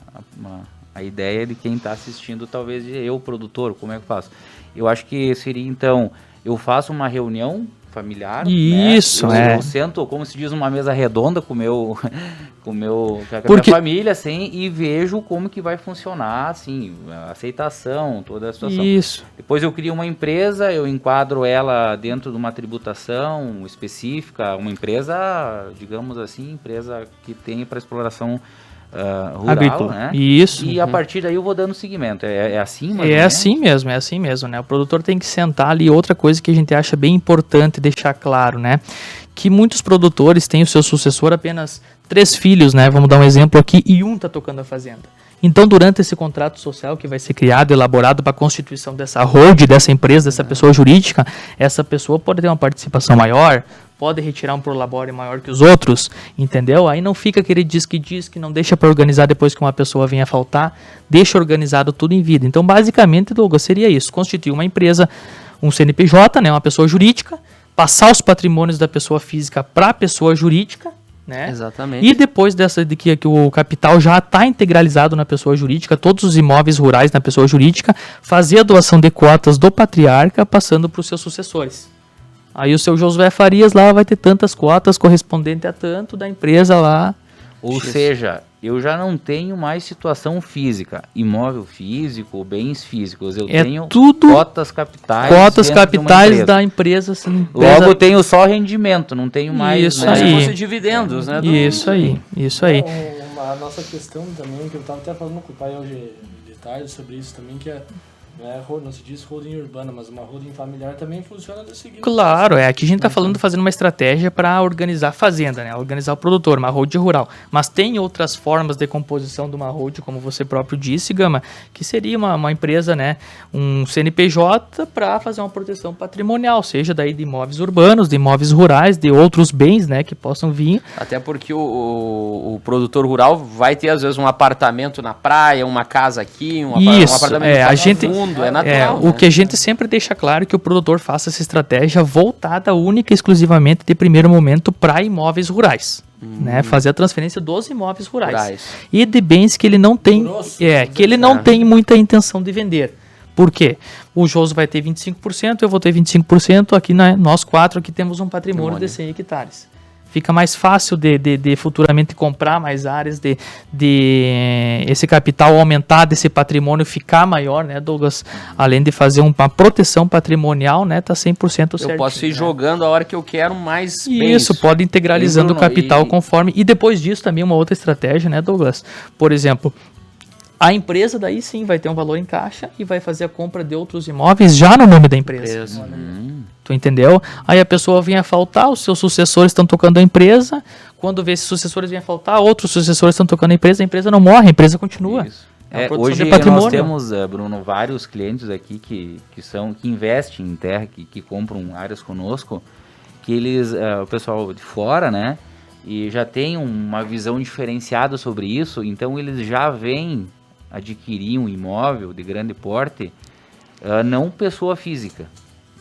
a ideia de quem está assistindo, talvez de eu, produtor, como é que eu faço? Eu acho que seria, então, eu faço uma reunião familiar. Isso, né? Eu sento, como se diz, uma mesa redonda com a minha família, assim, e vejo como que vai funcionar, assim, a aceitação, toda a situação. Isso. Depois eu crio uma empresa, eu enquadro ela dentro de uma tributação específica, uma empresa, digamos assim, empresa que tem para exploração rural, agrícola, né? Isso. E a partir daí eu vou dando seguimento. É assim, mas é assim mesmo, né? O produtor tem que sentar ali. Outra coisa que a gente acha bem importante deixar claro, né? Que muitos produtores têm o seu sucessor apenas 3 filhos, né? Vamos dar um exemplo aqui, e um tá tocando a fazenda. Então, durante esse contrato social que vai ser criado, elaborado para a constituição dessa hold, dessa empresa, dessa pessoa jurídica, essa pessoa pode ter uma participação maior, pode retirar um prolabore maior que os outros, entendeu? Aí não fica aquele diz que não deixa para organizar depois que uma pessoa venha faltar, deixa organizado tudo em vida. Então, basicamente, Douglas, seria isso, constituir uma empresa, um CNPJ, né, uma pessoa jurídica, passar os patrimônios da pessoa física para a pessoa jurídica, né? Exatamente. E depois de que o capital já está integralizado na pessoa jurídica, todos os imóveis rurais na pessoa jurídica, fazer a doação de cotas do patriarca passando para os seus sucessores. Aí o seu Josué Farias lá vai ter tantas cotas correspondente a tanto da empresa lá. Ou seja, eu já não tenho mais situação física, imóvel físico, bens físicos. Eu tenho tudo cotas capitais. Cotas capitais da empresa. Assim, logo eu tenho só rendimento, não tenho mais. Isso aí. Se fosse dividendos, né? Isso aí. A nossa questão também, que eu estava até falando com o pai hoje de tarde sobre isso também, que não se diz holding urbana, mas uma holding familiar também funciona da seguinte. Claro, aqui a gente está falando fazendo uma estratégia para organizar a fazenda, né? Organizar o produtor, uma hold rural. Mas tem outras formas de composição de uma hold, como você próprio disse, Gama, que seria uma empresa, né? Um CNPJ para fazer uma proteção patrimonial, seja daí de imóveis urbanos, de imóveis rurais, de outros bens, né? Que possam vir. Até porque o produtor rural vai ter, às vezes, um apartamento na praia, uma casa aqui, um apartamento no fundo. É natural, o que a gente sempre deixa claro é que o produtor faça essa estratégia voltada única e exclusivamente de primeiro momento para imóveis rurais. Né? Fazer a transferência dos imóveis rurais. E de bens que ele não tem, não tem muita intenção de vender. Por quê? O Joso vai ter 25%, eu vou ter 25%, aqui nós 4 aqui temos um patrimônio de 100 hectares. Fica mais fácil de futuramente comprar mais áreas, de esse capital aumentar, desse patrimônio ficar maior, né, Douglas? Além de fazer uma proteção patrimonial, né, tá 100% certinho. Eu posso ir jogando a hora que eu quero mais Isso, pode integralizando o capital conforme... E depois disso também uma outra estratégia, né, Douglas? Por exemplo, a empresa daí sim vai ter um valor em caixa e vai fazer a compra de outros imóveis já no nome da empresa. Tu entendeu? Aí a pessoa vem a faltar, os seus sucessores estão tocando a empresa. Quando vê esses sucessores vêm a faltar, outros sucessores estão tocando a empresa não morre, a empresa continua. Isso. Hoje nós temos, Bruno, vários clientes aqui que investem em terra, que compram áreas conosco, que eles, o pessoal de fora, né, e já tem uma visão diferenciada sobre isso, então eles já vêm adquirir um imóvel de grande porte, não pessoa física,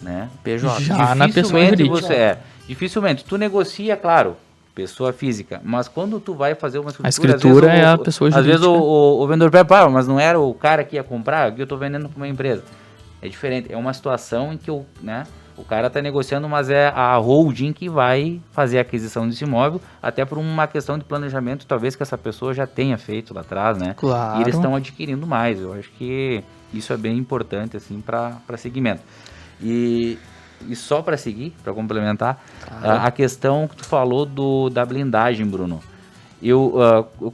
né? PJ. Já na pessoa jurídica. Dificilmente. Tu negocia, claro, pessoa física, mas quando tu vai fazer uma escritura... A escritura é a pessoa jurídica. Às vezes o vendedor pega, mas não era o cara que ia comprar, que eu tô vendendo para uma empresa. É diferente, é uma situação em que o cara está negociando, mas é a holding que vai fazer a aquisição desse imóvel, até por uma questão de planejamento, talvez que essa pessoa já tenha feito lá atrás, né? Claro. E eles estão adquirindo mais. Eu acho que isso é bem importante, assim, para segmento. E só para seguir, para complementar, a questão que tu falou da blindagem, Bruno.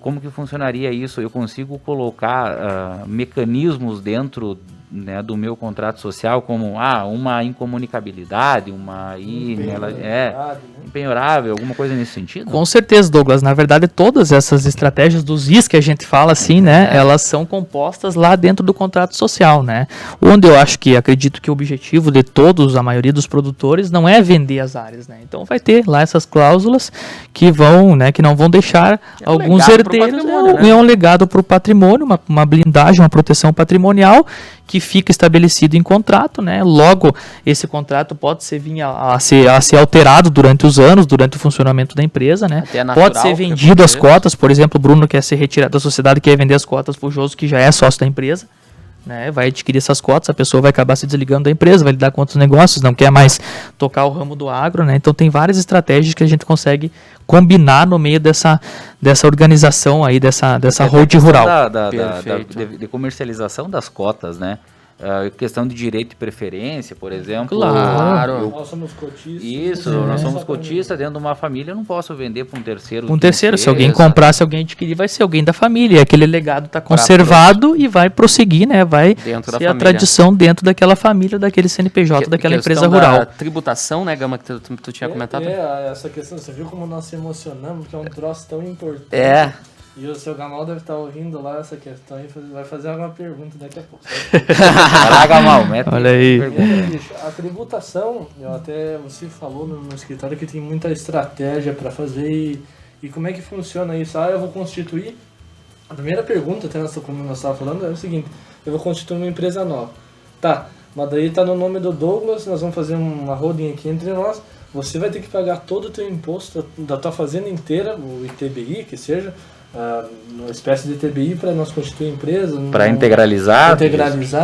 Como que funcionaria isso? Eu consigo colocar mecanismos dentro, né, do meu contrato social, como uma incomunicabilidade, impenhorável, alguma coisa nesse sentido? Com certeza, Douglas. Na verdade, todas essas estratégias dos IS que a gente fala assim, né, elas são compostas lá dentro do contrato social, né? Onde eu acredito que o objetivo de todos, a maioria dos produtores, não é vender as áreas, né? Então vai ter lá essas cláusulas que vão, né, que não vão deixar alguns herdeiros. É um legado para o patrimônio, uma blindagem, uma proteção patrimonial que fica estabelecido em contrato, né? Logo, esse contrato pode vir a ser alterado durante os anos, durante o funcionamento da empresa, né? Pode ser vendido as cotas, por exemplo, o Bruno quer ser retirado da sociedade, quer vender as cotas para o Joso, que já é sócio da empresa, né? Vai adquirir essas cotas, a pessoa vai acabar se desligando da empresa, vai lidar com outros negócios, não quer mais tocar o ramo do agro, né? Então tem várias estratégias que a gente consegue combinar no meio dessa organização aí, dessa holding rural. De comercialização das cotas, né? Questão de direito de preferência, por exemplo. Claro. Nós somos cotistas. Isso, nós somos cotistas dentro de uma família, eu não posso vender para um terceiro. Se alguém comprar, se alguém adquirir, vai ser alguém da família. Aquele legado está conservado e vai prosseguir, né? Vai ser a tradição dentro daquela família, daquele CNPJ, daquela empresa rural. A tributação, né, Gama, que tu tinha comentado? Essa questão, você viu como nós se emocionamos, que é um troço tão importante. E o seu Gamal deve estar ouvindo lá essa questão e vai fazer alguma pergunta daqui a pouco. Vai lá, Gamal, olha aí. A tributação, você falou no escritório que tem muita estratégia para fazer e como é que funciona isso? Eu vou constituir. A primeira pergunta, até como nós estávamos falando, é o seguinte: eu vou constituir uma empresa nova. Tá, mas daí tá no nome do Douglas, nós vamos fazer uma holding aqui entre nós. Você vai ter que pagar todo o teu imposto da tua fazenda inteira, o ITBI, que seja, uma espécie de TBI para nós constituir empresa. Para integralizar,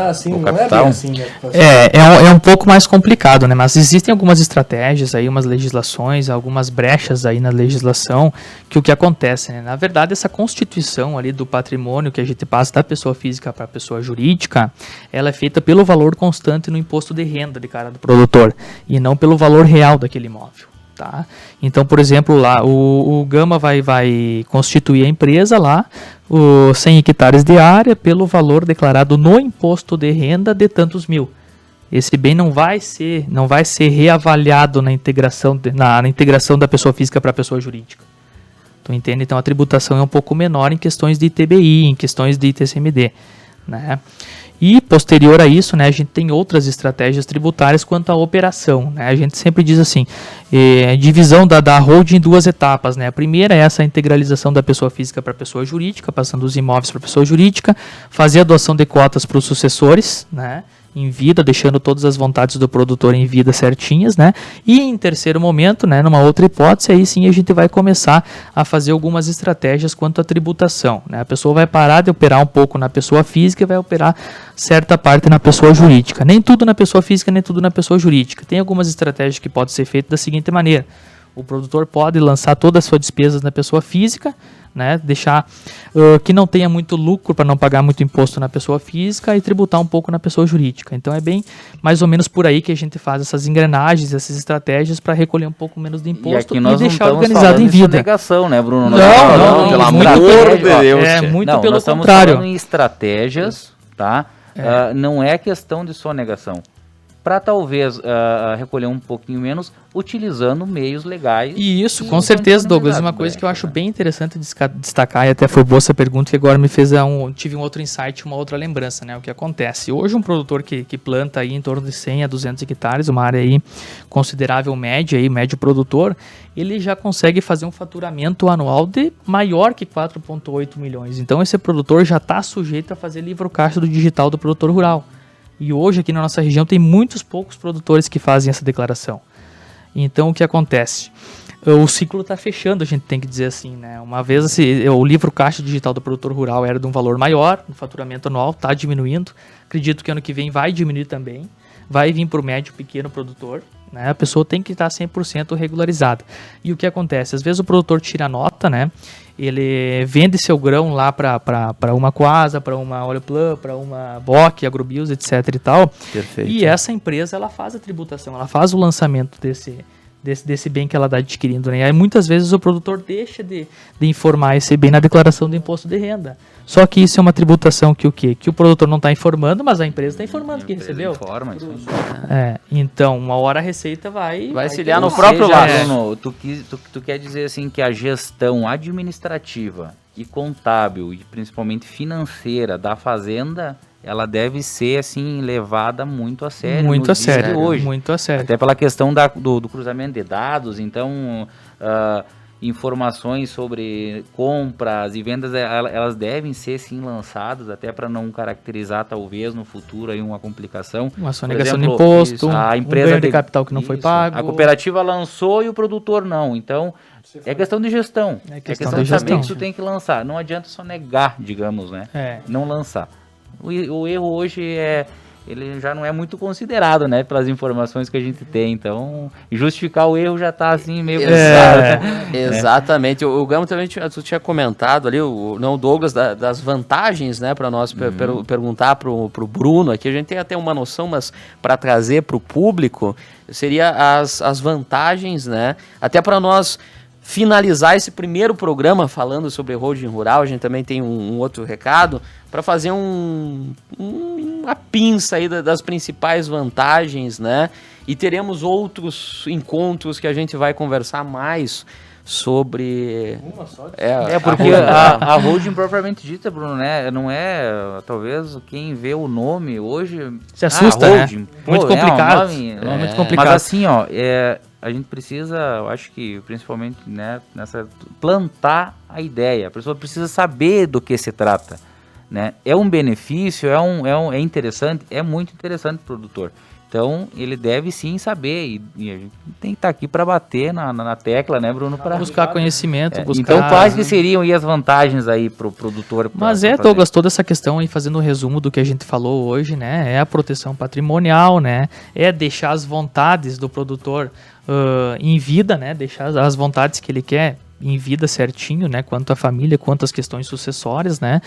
assim, não capital. É bem assim, né? É um pouco mais complicado, né? Mas existem algumas estratégias aí, umas legislações, algumas brechas aí na legislação, que o que acontece, né? Na verdade, essa constituição ali do patrimônio que a gente passa da pessoa física para a pessoa jurídica, ela é feita pelo valor constante no imposto de renda de cada produtor, e não pelo valor real daquele imóvel. Tá? Então, por exemplo, lá o Gama vai constituir a empresa lá, os 100 hectares de área, pelo valor declarado no imposto de renda de tantos mil. Esse bem não vai ser reavaliado na integração da pessoa física para a pessoa jurídica. Tu entende? Então a tributação é um pouco menor em questões de ITBI, em questões de ITCMD, né? E posterior a isso, né, a gente tem outras estratégias tributárias quanto à operação, né? A gente sempre diz assim, divisão da holding em 2 etapas, né? A primeira é essa integralização da pessoa física para a pessoa jurídica, passando os imóveis para a pessoa jurídica, fazer a doação de cotas para os sucessores, né? Em vida, deixando todas as vontades do produtor em vida certinhas, né? E em terceiro momento, né, numa outra hipótese, aí sim a gente vai começar a fazer algumas estratégias quanto à tributação, né? A pessoa vai parar de operar um pouco na pessoa física e vai operar certa parte na pessoa jurídica. Nem tudo na pessoa física, nem tudo na pessoa jurídica. Tem algumas estratégias que podem ser feitas da seguinte maneira: o produtor pode lançar todas as suas despesas na pessoa física, né, deixar que não tenha muito lucro para não pagar muito imposto na pessoa física e tributar um pouco na pessoa jurídica. Então é bem mais ou menos por aí que a gente faz essas engrenagens, essas estratégias para recolher um pouco menos de imposto e deixar organizado em vida. Negação, né, Bruno? Não, pelo amor de Deus. É muito não, pelo nós estamos contrário. falando em estratégias, tá? Não é questão de sonegação. Para talvez recolher um pouquinho menos, utilizando meios legais. E isso, com certeza, Douglas. Uma coisa que eu acho bem interessante destacar, e até foi boa essa pergunta, que agora me fez tive um outro insight, uma outra lembrança, né? O que acontece? Hoje um produtor que planta aí em torno de 100 a 200 hectares, uma área aí considerável média, aí, médio produtor, ele já consegue fazer um faturamento anual de maior que 4,8 milhões. Então esse produtor já está sujeito a fazer livro caixa do digital do produtor rural. E hoje aqui na nossa região tem muitos poucos produtores que fazem essa declaração. Então o que acontece? O ciclo está fechando, a gente tem que dizer assim, né? Uma vez o livro caixa digital do produtor rural era de um valor maior, no faturamento anual está diminuindo. Acredito que ano que vem vai diminuir também. Vai vir para o médio pequeno produtor, né? A pessoa tem que estar 100% regularizada. E o que acontece? Às vezes o produtor tira nota, né? Ele vende seu grão lá para uma Coasa, para uma Oliplan, para uma Bock, Agrobios, etc e tal. Perfeito. E essa empresa, ela faz a tributação, ela faz o lançamento desse bem que ela está adquirindo, né? E aí muitas vezes o produtor deixa de informar esse bem na declaração do imposto de renda. Só que isso é uma tributação que o quê? Que o produtor não está informando, mas a empresa está informando que recebeu. Informa, isso aí. Então, uma hora a receita vai se liar no próprio lado. Bruno, tu quer dizer assim que a gestão administrativa e contábil e principalmente financeira da fazenda, ela deve ser assim levada muito a sério. Muito a sério hoje. Muito a sério. Até pela questão do cruzamento de dados, então informações sobre compras e vendas, elas devem ser sim lançadas, até para não caracterizar talvez no futuro aí uma complicação. Uma sonegação de imposto, a empresa um ganho de capital que não foi pago. A cooperativa lançou e o produtor não, então é questão de gestão. É questão de saber que isso tem que lançar, não adianta só negar, digamos, né? Não lançar. O erro hoje ele já não é muito considerado, né, pelas informações que a gente tem, então justificar o erro já está assim meio Exatamente. O Gamo também tu tinha comentado ali, o Douglas, das vantagens, né, para nós perguntar pro Bruno aqui, a gente tem até uma noção, mas para trazer para o público, seria as vantagens, né, até para nós finalizar esse primeiro programa falando sobre holding rural. A gente também tem um outro recado para fazer uma pinça aí das principais vantagens, né? E teremos outros encontros que a gente vai conversar mais sobre... Porque a holding propriamente dita, Bruno, né? Não é, talvez, quem vê o nome hoje... Se assusta, holding, né? Muito complicado. Muito complicado. Mas assim, ó, a gente precisa, eu acho que principalmente, né, plantar a ideia. A pessoa precisa saber do que se trata, né? É um benefício, é interessante, é muito interessante para o produtor. Então, ele deve sim saber, e a gente tem que estar aqui para bater na tecla, né, Bruno? Para buscar conhecimento, buscar... Então, quais que seriam aí as vantagens aí para o produtor? Mas Douglas, toda essa questão aí, fazendo um resumo do que a gente falou hoje, né, é a proteção patrimonial, né, é deixar as vontades do produtor em vida, né, deixar as vontades que ele quer em vida certinho, né, quanto à família, quanto às questões sucessórias, né,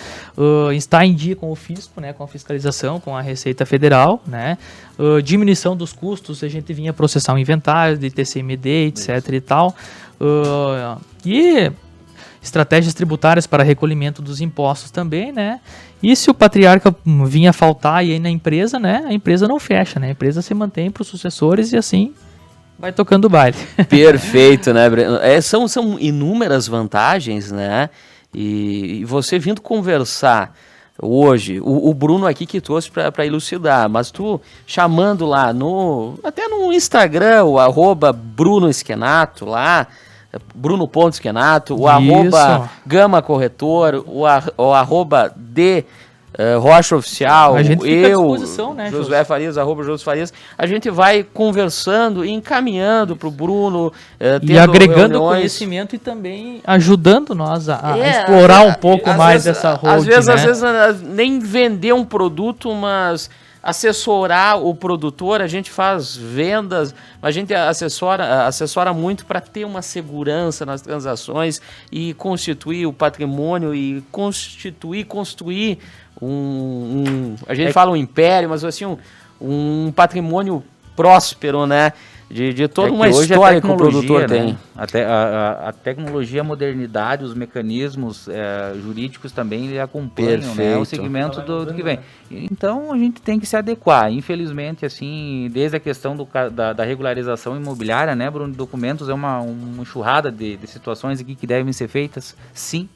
está em dia com o fisco, né, com a fiscalização, com a Receita Federal, né, diminuição dos custos, a gente vinha processar o inventário de TCMD, etc e tal, e estratégias tributárias para recolhimento dos impostos também, né, e se o patriarca vinha faltar aí na empresa, né, a empresa não fecha, né, a empresa se mantém para os sucessores e assim vai tocando o baile. Perfeito, né, Breno? São inúmeras vantagens, né? E você vindo conversar hoje, o Bruno aqui que trouxe para elucidar, mas tu chamando lá até no no Instagram, o @BrunoSchenato lá, Bruno.Schenato, o @Gama Corretor, o @D Rocha Oficial, a gente fica à eu, disposição, né, Josué Farias, @Josué Farias, a gente vai conversando e encaminhando para o Bruno, e agregando reuniões. Conhecimento e também ajudando nós a explorar um pouco mais dessa holding, às vezes nem vender um produto, mas assessorar o produtor. A gente faz vendas, a gente assessora muito para ter uma segurança nas transações e constituir o patrimônio e construir a gente fala um império, mas assim, um patrimônio próspero, né? De toda uma história que o produtor tem. A tecnologia, a modernidade, os mecanismos jurídicos também acompanham, né, o segmento do que vem. Então a gente tem que se adequar. Infelizmente, assim, desde a questão da regularização imobiliária, né, Bruno, documentos é uma enxurrada de situações aqui que devem ser feitas, sim.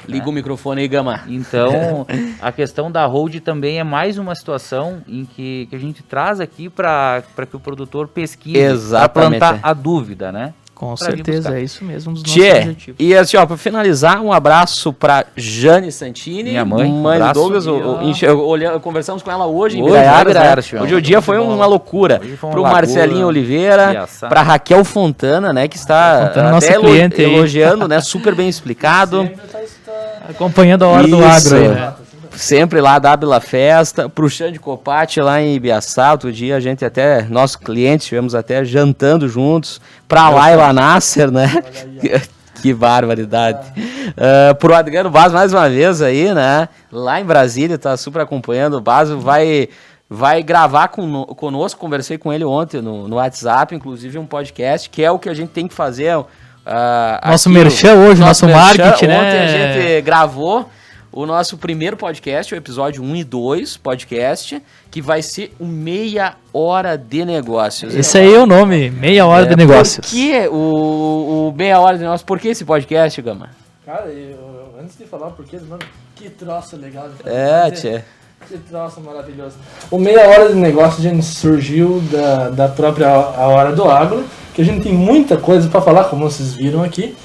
Liga o microfone aí, Gama. Então, a questão da hold também é mais uma situação em que a gente traz aqui para que o produtor pesquise, para plantar a dúvida, né? Com certeza, é isso mesmo, um dos nossos objetivos. E assim, ó, para finalizar, um abraço para Jane Santini, minha mãe do Douglas. Conversamos com ela hoje em Biraiaras, né? Hoje o dia foi uma loucura. Para o Marcelinho Oliveira, para Raquel Fontana, né, que está até elogiando, né, super bem explicado. Acompanhando a hora do agro aí, né? Sempre lá da Ábila Festa, pro Xande Copati lá em Ibiaçá. Outro dia a gente até, nossos clientes, estivemos até jantando juntos, pra Laila Nasser, né? Que barbaridade. Pro Adriano Basso mais uma vez aí, né? Lá em Brasília, tá super acompanhando. O Basso vai gravar conosco, conversei com ele ontem no WhatsApp, inclusive um podcast, que é o que a gente tem que fazer. Nosso merchan hoje, nosso marketing, né? Ontem a gente gravou o nosso primeiro podcast, o episódio 1 e 2 podcast, que vai ser o Meia Hora de Negócios. Esse aí é o nome, Meia Hora de Negócios. Por que o Meia Hora de Negócios? Por que esse podcast, Gama? Cara, antes de falar por que, mano, que troço legal de fazer. Tchê. Que troço maravilhoso. O Meia Hora de Negócios, gente, surgiu da própria A Hora do Agro, que a gente tem muita coisa para falar, como vocês viram aqui.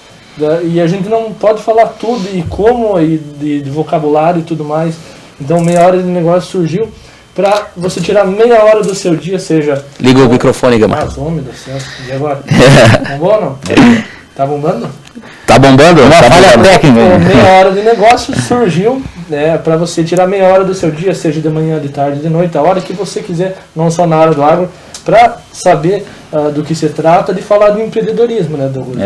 E a gente não pode falar tudo e como, e de vocabulário e tudo mais. Então, Meia Hora de Negócio surgiu para você tirar meia hora do seu dia, seja... Liga o microfone, Gama. Homem do céu. E agora? Bombou ou não? Tá bombando? Tá bombando? Uma falha técnica. Meia Hora de Negócio surgiu, né, para você tirar meia hora do seu dia, seja de manhã, de tarde, de noite, a hora que você quiser, não só na hora do agro, para saber do que se trata, de falar do empreendedorismo, né, Douglas?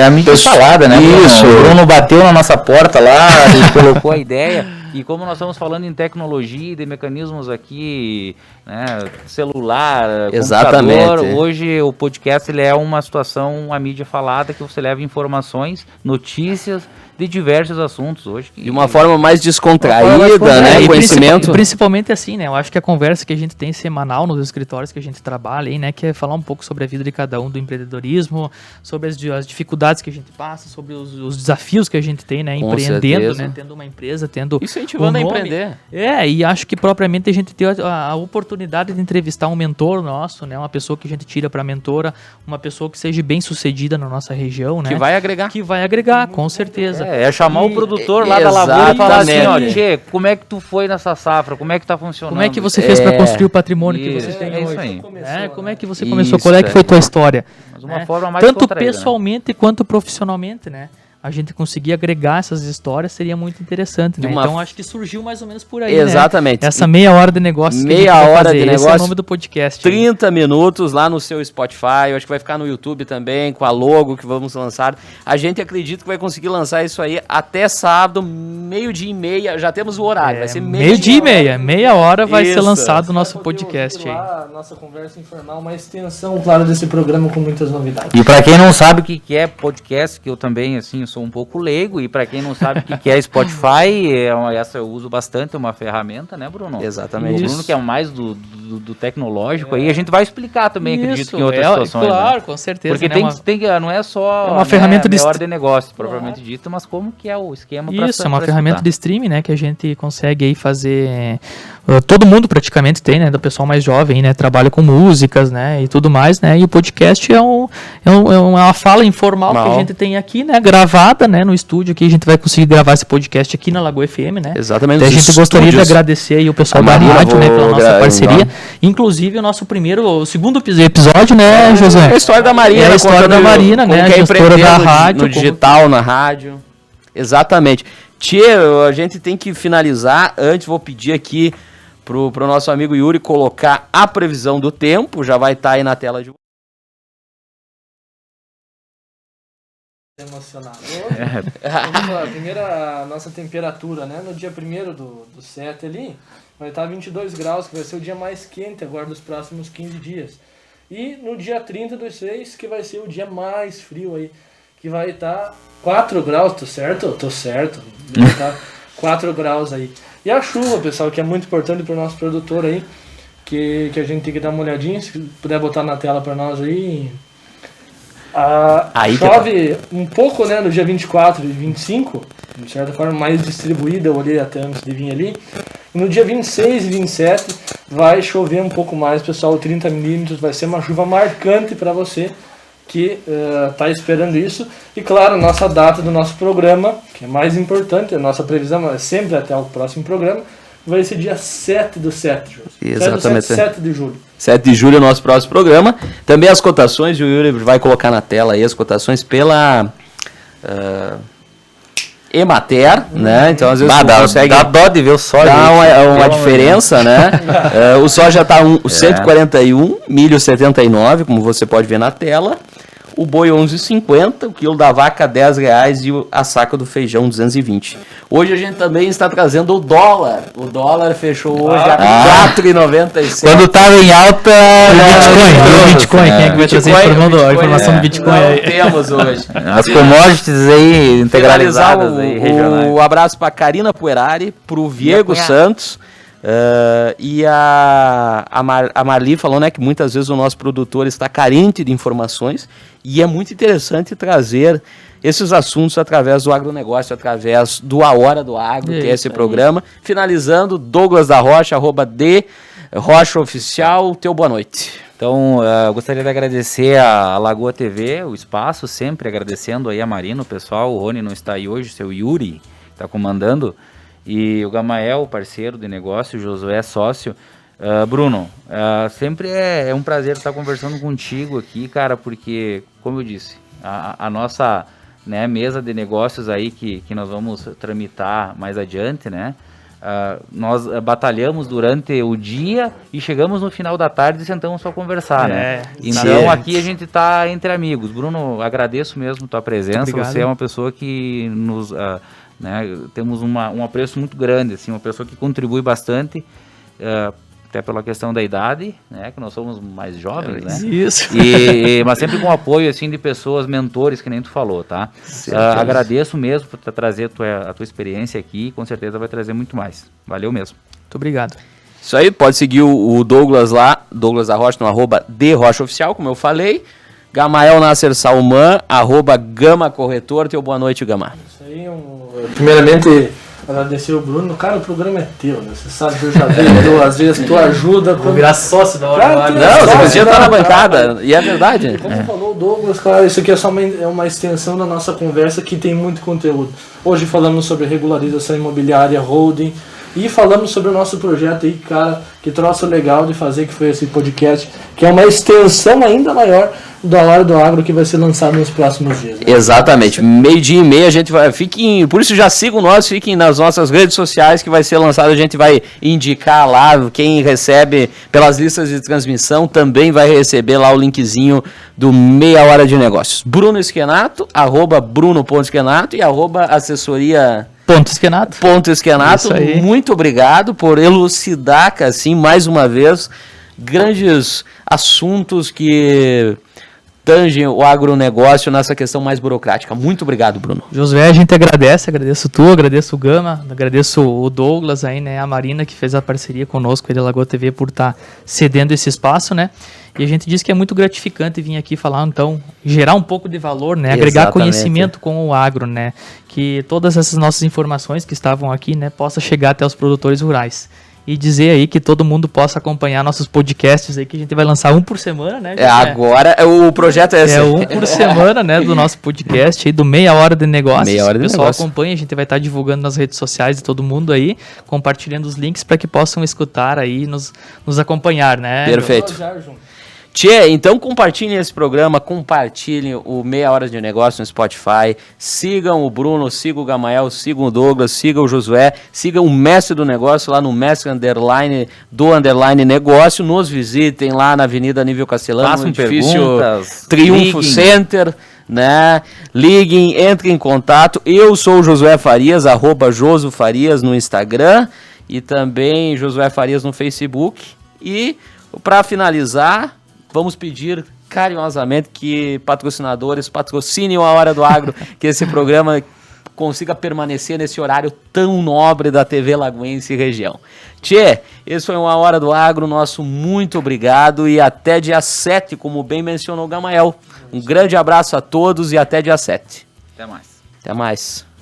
A mídia falada, né? Isso. O Bruno bateu na nossa porta lá e colocou a ideia. E como nós estamos falando em tecnologia e de mecanismos aqui, né, celular, computador, hoje o podcast ele é uma situação, a mídia falada, que você leva informações, notícias de diversos assuntos hoje. De uma forma mais descontraída, né? Conhecimento. Principalmente assim, né? Eu acho que a conversa que a gente tem semanal nos escritórios que a gente trabalha aí, né? Que é falar um pouco sobre a vida de cada um do empreendedorismo, sobre as dificuldades que a gente passa, sobre os desafios que a gente tem, né? Empreendendo, né? Tendo uma empresa, tendo incentivando a empreender. E acho que propriamente a gente tem a oportunidade de entrevistar um mentor nosso, né? Uma pessoa que a gente tira para mentora, uma pessoa que seja bem sucedida na nossa região, né? Que vai agregar. Que vai agregar, com certeza. É chamar o produtor lá da lavoura e falar assim, ó, Tchê, como é que tu foi nessa safra? Como é que tá funcionando? Como é que você fez para construir o patrimônio que você tem hoje? Isso aí. Como é que você começou? Qual é que foi a tua história? Mas de uma forma mais tanto pessoalmente quanto profissionalmente, né? A gente conseguir agregar essas histórias seria muito interessante, né? Então acho que surgiu mais ou menos por aí, exatamente, né? Essa meia hora de negócio. Meia hora de negócio. Esse é o nome do podcast. 30 minutos lá no seu Spotify. Eu acho que vai ficar no YouTube também, com a logo que vamos lançar. A gente acredita que vai conseguir lançar isso aí até sábado, 12:30. Já temos o horário, vai ser meio-dia e meia. Meia hora vai ser lançado o nosso podcast aí. Lá, nossa conversa informal, uma extensão, claro, desse programa com muitas novidades. E para quem não sabe o que é podcast, que eu também, assim, sou um pouco leigo, e para quem não sabe o que é Spotify, essa eu uso bastante, é uma ferramenta, né, Bruno? Exatamente. O Bruno que é mais do tecnológico, aí a gente vai explicar também, acredito que em outras situações. Claro, né? com certeza. Porque não é só uma ferramenta de ordem de negócio, propriamente dito, mas como que é o esquema para Isso, é uma ferramenta de streaming, né, que a gente consegue aí fazer... todo mundo praticamente tem, né, do pessoal mais jovem, né, trabalha com músicas, né, e tudo mais, né, e o podcast é uma fala informal que a gente tem aqui, né, gravada, né, no estúdio aqui, a gente vai conseguir gravar esse podcast aqui na Lagoa FM, né. Exatamente. A gente gostaria de agradecer aí o pessoal da rádio, né, pela nossa parceria, inclusive o segundo episódio, né, José? É a história da Marina. É a história da Marina, né, a gestora da rádio. No digital, na rádio. Exatamente. Tchê, a gente tem que finalizar. Antes, vou pedir aqui pro nosso amigo Yuri colocar a previsão do tempo. Já vai estar aí na tela de... Emocionado. Vamos lá, a nossa temperatura, né? No dia 1º do 7 ali, vai estar 22 graus, que vai ser o dia mais quente agora dos próximos 15 dias. E no dia 30 do 6, que vai ser o dia mais frio aí, que vai estar 4 graus, tô certo? Tô certo. Vai estar 4 graus aí. E a chuva, pessoal, que é muito importante para o nosso produtor aí, que a gente tem que dar uma olhadinha, se puder botar na tela para nós aí. Chove um pouco, né, no dia 24 e 25, de certa forma mais distribuída, eu olhei até antes de vir ali. No dia 26 e 27 vai chover um pouco mais, pessoal, 30 milímetros, vai ser uma chuva marcante para você que está esperando isso. E claro, nossa data do nosso programa, que é mais importante, a nossa previsão é sempre até o próximo programa, vai ser dia 7 do 7, Júlio. Exatamente. 7 de julho. 7 de julho é o nosso próximo programa. Também as cotações, o Yuri vai colocar na tela aí as cotações pela Emater, né? Então às vezes você consegue... Dá dó de ver o soja. Dá uma diferença, né? O soja está 141, milho 79, como você pode ver na tela. O boi 11,50, o quilo da vaca R$10 e a saca do feijão 220. Hoje a gente também está trazendo o dólar. O dólar fechou hoje a 4,97. Quando estava em alta... O Bitcoin. Quem é que vai trazer a informação do Bitcoin aí? Temos hoje. As commodities aí integralizadas aí, regionais. Um abraço para Karina Puerari, para o Viego Santos. E a Marli falou, né, que muitas vezes o nosso produtor está carente de informações e é muito interessante trazer esses assuntos através do agronegócio, através do A Hora do Agro, que é esse programa. Finalizando, Douglas da Rocha, @DRochaOficial, teu boa noite. Então, eu gostaria de agradecer a Lagoa TV, o espaço, sempre agradecendo aí a Marina, o pessoal, o Rony não está aí hoje, o seu Yuri está comandando, e o Gamael, parceiro de negócio, o Josué, sócio. Bruno, sempre é um prazer estar conversando contigo aqui, cara, porque, como eu disse, a nossa, né, mesa de negócios aí que nós vamos tramitar mais adiante, né, nós batalhamos durante o dia e chegamos no final da tarde e sentamos só conversar, né? Então aqui a gente está entre amigos. Bruno, agradeço mesmo tua presença, você é uma pessoa que nos... né, temos um apreço muito grande, assim, uma pessoa que contribui bastante, até pela questão da idade, né, que nós somos mais jovens, né? Isso. Mas sempre com apoio, assim, de pessoas, mentores, que nem tu falou, tá? Agradeço mesmo por trazer a tua experiência aqui, com certeza vai trazer muito mais. Valeu mesmo. Muito obrigado. Isso aí, pode seguir o Douglas lá, Douglas da Rocha, no @DRochaOficial, como eu falei. Gamael Nasser Salman, @Gama Corretor. Teu boa noite, Gama. Isso aí, primeiramente, agradecer o Bruno. Cara, o programa é teu, né? Você sabe que eu já vejo, às vezes tu ajuda. Vou virar sócio da hora. Não, você precisa estar na bancada, e é verdade. Como falou o Douglas, cara, isso aqui é só uma extensão da nossa conversa que tem muito conteúdo. Hoje falamos sobre regularização imobiliária, holding, e falamos sobre o nosso projeto aí, cara, que troço legal de fazer, que foi esse podcast, que é uma extensão ainda maior da Hora do Agro, que vai ser lançado nos próximos dias. Né? Exatamente, 12:30 a gente vai, por isso já sigam nós, fiquem nas nossas redes sociais, que vai ser lançado, a gente vai indicar lá, quem recebe pelas listas de transmissão também vai receber lá o linkzinho do Meia Hora de Negócios. Bruno Esquenato, @Bruno.Esquenato e @assessoria... Ponto Esquenato, muito obrigado por elucidar, assim, mais uma vez, grandes assuntos que tangem o agronegócio nessa questão mais burocrática. Muito obrigado, Bruno. Josué, a gente agradeço tu, agradeço o Gama, agradeço o Douglas aí, né, a Marina que fez a parceria conosco aí da Lagoa TV por estar cedendo esse espaço, né, e a gente diz que é muito gratificante vir aqui falar, então, gerar um pouco de valor, né, agregar Exatamente. conhecimento com o agro, né, que todas essas nossas informações que estavam aqui, né, possa chegar até os produtores rurais. E dizer aí que todo mundo possa acompanhar nossos podcasts aí, que a gente vai lançar um por semana, né? Agora o projeto é esse. É um por semana, né, do nosso podcast aí, do Meia Hora de Negócios. Meia Hora de O pessoal Negócio. acompanha, a gente vai estar divulgando nas redes sociais de todo mundo aí, compartilhando os links para que possam escutar aí, nos acompanhar, né? Perfeito. Tchê, então compartilhem esse programa, compartilhem o Meia Hora de Negócio no Spotify, sigam o Bruno, sigam o Gamael, sigam o Douglas, sigam o Josué, sigam o Mestre do Negócio lá no Mestre _ Negócio, nos visitem lá na Avenida Nível Castelano, Façam no edifício perguntas, Triunfo liguem. Center, né? Liguem, entrem em contato. Eu sou o Josué Farias, @JosuFarias no Instagram e também Josué Farias no Facebook. E para finalizar, vamos pedir carinhosamente que patrocinadores patrocinem a Hora do Agro, que esse programa consiga permanecer nesse horário tão nobre da TV Lagoense e região. Tchê, esse foi uma Hora do Agro, nosso muito obrigado e até dia 7, como bem mencionou o Gamael. Um grande abraço a todos e até dia 7. Até mais. Até mais.